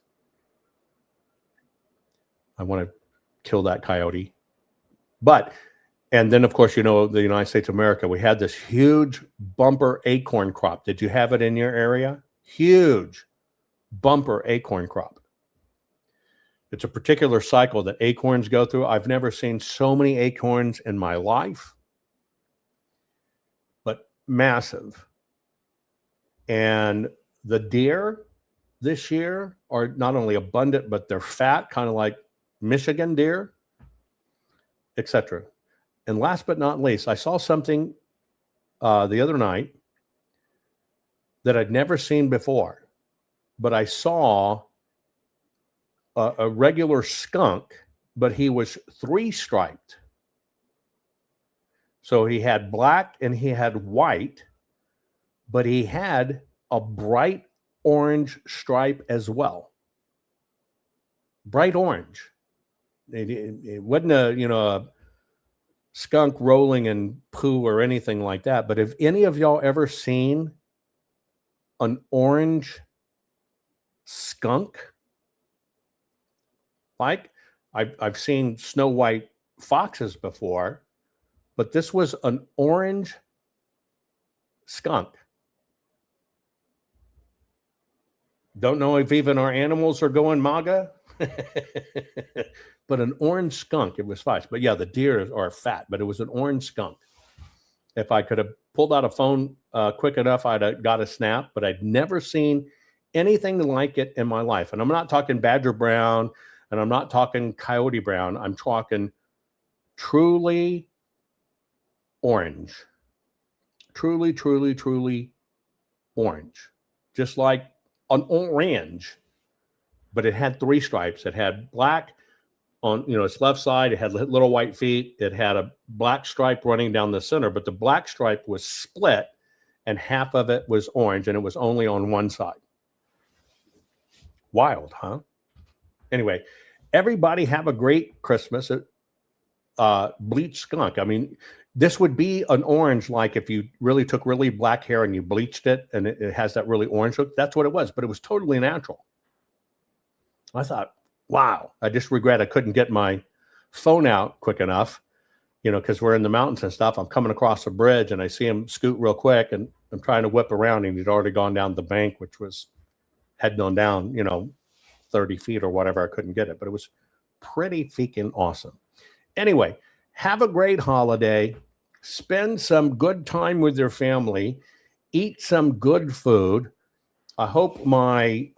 I want to kill that coyote. And then, of course, the United States of America, we had this huge bumper acorn crop. Did you have it in your area? Huge bumper acorn crop. It's a particular cycle that acorns go through. I've never seen so many acorns in my life, but massive. And the deer this year are not only abundant, but they're fat, kind of like Michigan deer, etc. And last but not least, I saw something the other night that I'd never seen before, but I saw a regular skunk, but he was 3-striped. So he had black and he had white, but he had a bright orange stripe as well. Bright orange. It wasn't a skunk rolling in poo or anything like that. But have any of y'all ever seen an orange skunk? Like I've seen snow white foxes before, but this was an orange skunk. Don't know if even our animals are going MAGA, but an orange skunk. It was fast. But yeah, the deer are fat, but it was an orange skunk. If I could have pulled out a phone quick enough, I'd have got a snap, but I'd never seen anything like it in my life. And I'm not talking badger brown, and I'm not talking coyote brown. I'm talking truly orange. Truly, truly, truly orange. Just like an orange, but it had 3 stripes. It had black on its left side. It had little white feet. It had a black stripe running down the center, but the black stripe was split and half of it was orange, and it was only on one side. Wild, huh? Anyway, everybody have a great Christmas. Bleached skunk. I mean, this would be an orange, like if you really took really black hair and you bleached it and it has that really orange look. That's what it was, but it was totally natural. I thought, wow, I just regret I couldn't get my phone out quick enough, because we're in the mountains and stuff. I'm coming across a bridge and I see him scoot real quick, and I'm trying to whip around, and he'd already gone down the bank, which was heading on down, 30 feet or whatever. I couldn't get it, but it was pretty freaking awesome. Anyway, have a great holiday. Spend some good time with your family. Eat some good food. I hope my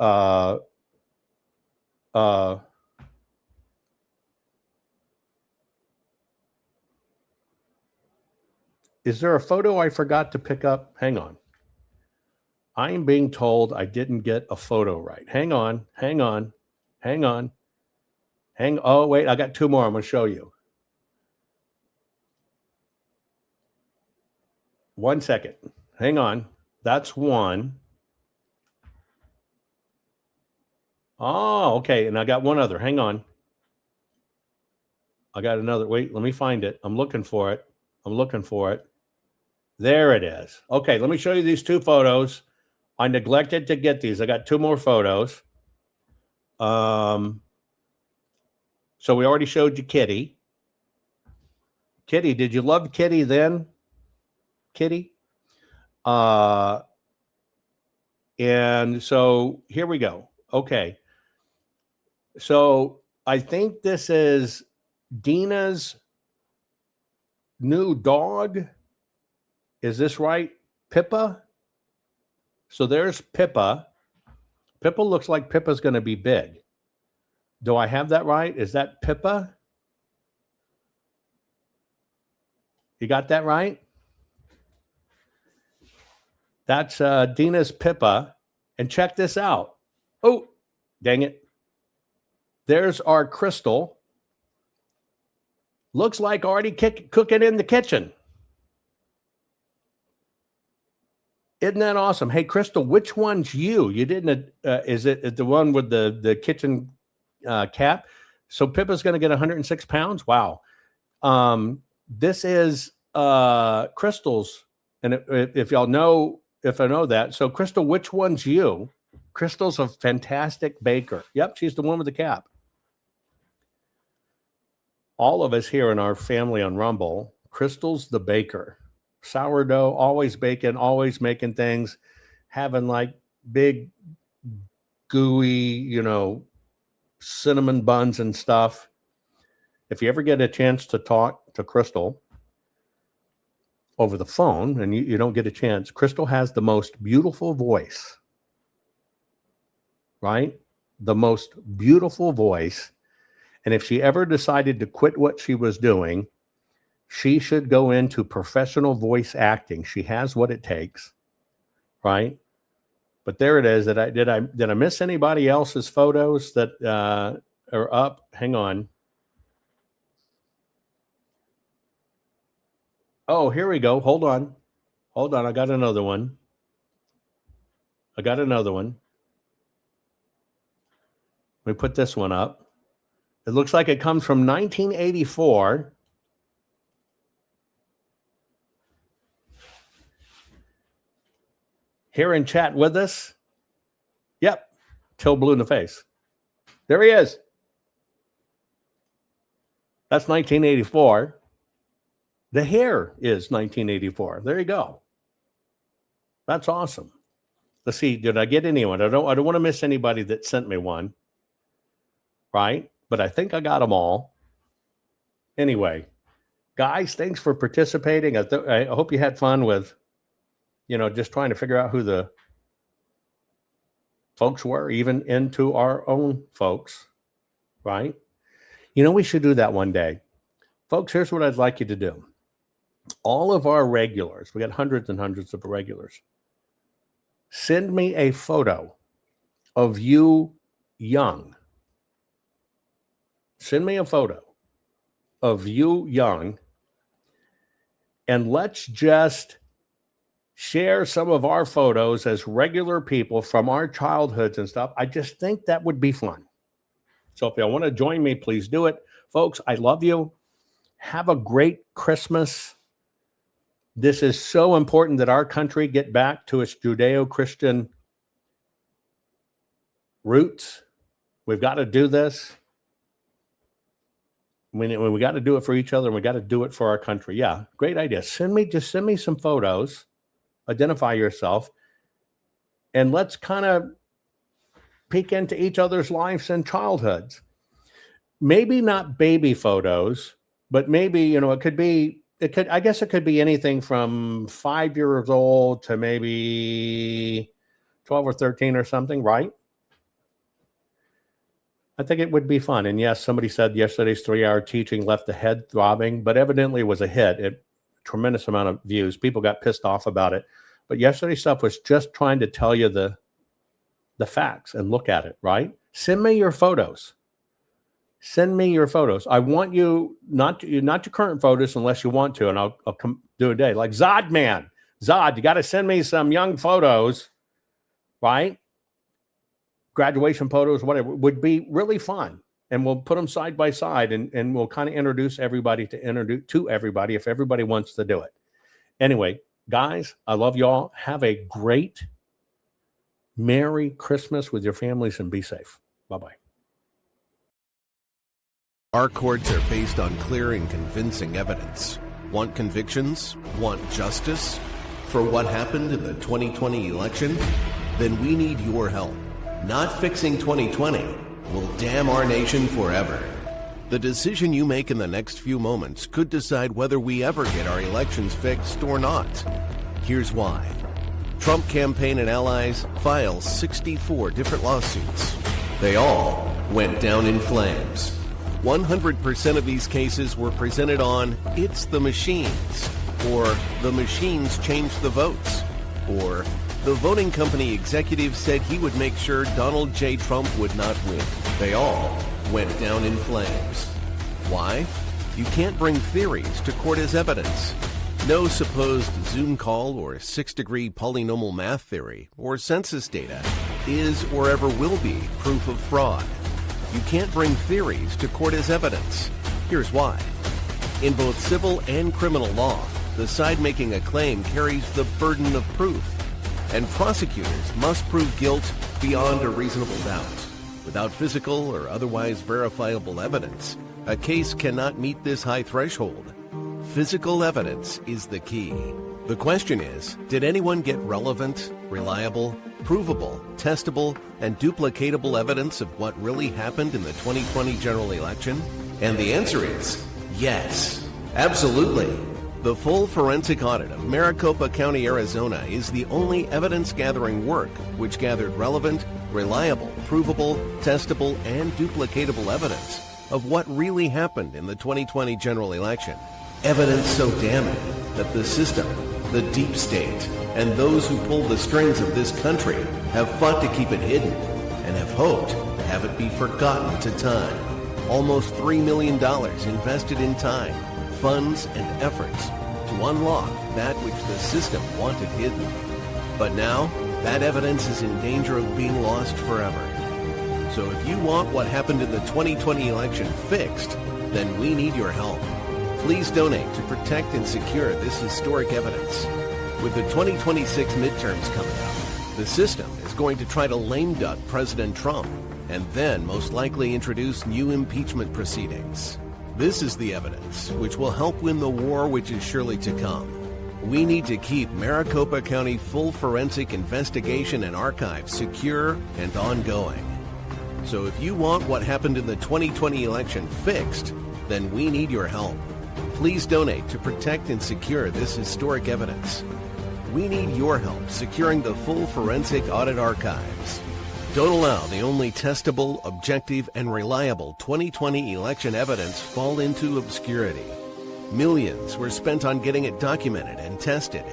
is there a photo I forgot to pick up? Hang on. I am being told I didn't get a photo right. Hang on. Oh, wait, I got two more I'm going to show you. 1 second. Hang on. That's one. Oh, okay. And I got one other. Hang on. I got another. Wait, let me find it. I'm looking for it. There it is. Okay, let me show you these two photos. I neglected to get these. I got two more photos. So we already showed you Kitty. Kitty, did you love Kitty then? Kitty? And so here we go. Okay. So I think this is Dina's new dog. Is this right? Pippa? So there's Pippa. Pippa looks like Pippa's going to be big. Do I have that right? Is that Pippa? You got that right? That's Dina's Pippa. And check this out. Oh, dang it. There's our Crystal. Looks like already cooking in the kitchen. Isn't that awesome? Hey, Crystal, which one's you? You didn't, is it the one with the kitchen cap? So Pippa's going to get 106 pounds? Wow. This is Crystal's. And if I know that. So Crystal, which one's you? Crystal's a fantastic baker. Yep, she's the one with the cap. All of us here in our family on Rumble, Crystal's the baker. Sourdough, always baking, always making things, having like big, gooey, cinnamon buns and stuff. If you ever get a chance to talk to Crystal over the phone and you don't get a chance, Crystal has the most beautiful voice, right? The most beautiful voice. And if she ever decided to quit what she was doing, she should go into professional voice acting. She has what it takes, right? But there it is. Did I miss anybody else's photos that are up? Hang on. Oh, here we go. Hold on. I got another one. Let me put this one up. It looks like it comes from 1984. Here in chat with us. Yep. Till blue in the face. There he is. That's 1984. The hair is 1984. There you go. That's awesome. Let's see. Did I get anyone? I don't want to miss anybody that sent me one. Right? But I think I got them all. Anyway, guys, thanks for participating. I hope you had fun with, just trying to figure out who the folks were, even into our own folks, right? We should do that one day. Folks, here's what I'd like you to do. All of our regulars, we got hundreds and hundreds of regulars, send me a photo of you young. Send me a photo of you young, and let's just share some of our photos as regular people from our childhoods and stuff. I just think that would be fun. So if you want to join me, please do it. Folks, I love you. Have a great Christmas. This is so important that our country get back to its Judeo-Christian roots. We've got to do this. When we got to do it for each other, and we got to do it for our country. Yeah, great idea. Send me some photos. Identify yourself, and let's kind of peek into each other's lives and childhoods. Maybe not baby photos, but maybe, I guess it could be anything from 5 years old to maybe 12 or 13 or something, right? I think it would be fun. And yes, somebody said yesterday's 3-hour teaching left the head throbbing, but evidently it was a hit. Tremendous amount of views. People got pissed off about it. But yesterday's stuff was just trying to tell you the facts and look at it, right? Send me your photos. Send me your photos. I want you, not your current photos unless you want to, and I'll come do a day. Like Zod man. Zod, you got to send me some young photos, right? Graduation photos, whatever, would be really fun. And we'll put them side by side, and we'll kind of introduce everybody to everybody if everybody wants to do it. Anyway, guys, I love y'all. Have a great Merry Christmas with your families and be safe. Bye-bye. Our courts are based on clear and convincing evidence. Want convictions? Want justice? For what happened in the 2020 election? Then we need your help. Not fixing 2020 will damn our nation forever. The decision you make in the next few moments could decide whether we ever get our elections fixed or not. Here's why. Trump campaign and allies file 64 different lawsuits. They all went down in flames. 100% of these cases were presented on "It's the machines," or "The machines changed the votes," or "The voting company executive said he would make sure Donald J. Trump would not win." They all went down in flames. Why? You can't bring theories to court as evidence. No supposed Zoom call or 6-degree polynomial math theory or census data is or ever will be proof of fraud. You can't bring theories to court as evidence. Here's why. In both civil and criminal law, the side making a claim carries the burden of proof, and prosecutors must prove guilt beyond a reasonable doubt. Without physical or otherwise verifiable evidence, a case cannot meet this high threshold. Physical evidence is the key. The question is, did anyone get relevant, reliable, provable, testable, and duplicatable evidence of what really happened in the 2020 general election? And the answer is yes, absolutely. The full forensic audit of Maricopa County, Arizona is the only evidence-gathering work which gathered relevant, reliable, provable, testable, and duplicatable evidence of what really happened in the 2020 general election. Evidence so damning that the system, the deep state, and those who pull the strings of this country have fought to keep it hidden and have hoped to have it be forgotten to time. Almost $3 million invested in time, funds, and efforts to unlock that which the system wanted hidden. But now, that evidence is in danger of being lost forever. So if you want what happened in the 2020 election fixed, then we need your help. Please donate to protect and secure this historic evidence. With the 2026 midterms coming up, the system is going to try to lame duck President Trump and then most likely introduce new impeachment proceedings. This is the evidence which will help win the war which is surely to come. We need to keep Maricopa County full forensic investigation and archives secure and ongoing. So if you want what happened in the 2020 election fixed, then we need your help. Please donate to protect and secure this historic evidence. We need your help securing the full forensic audit archives. Don't allow the only testable, objective, and reliable 2020 election evidence fall into obscurity. Millions were spent on getting it documented and tested.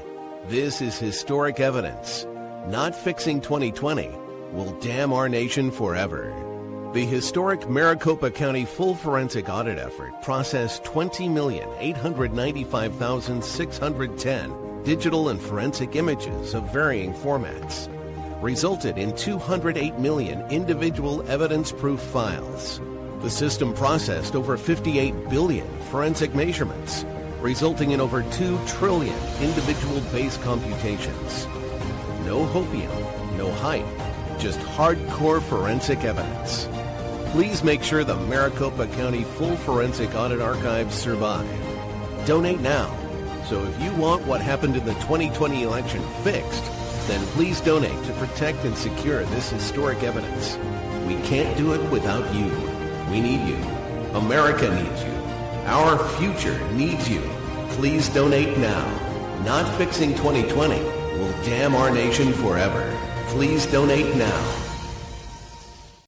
This is historic evidence. Not fixing 2020 will damn our nation forever. The historic Maricopa County full forensic audit effort processed 20,895,610 digital and forensic images of varying formats, resulted in 208 million individual evidence-proof files. The system processed over 58 billion forensic measurements, resulting in over 2 trillion individual base computations. No hopium, no hype, just hardcore forensic evidence. Please make sure the Maricopa County Full Forensic Audit Archives survive. Donate now. So if you want what happened in the 2020 election fixed, then please donate to protect and secure this historic evidence. We can't do it without you. We need you. America needs you. Our future needs you. Please donate now. Not fixing 2020 will damn our nation forever. Please donate now.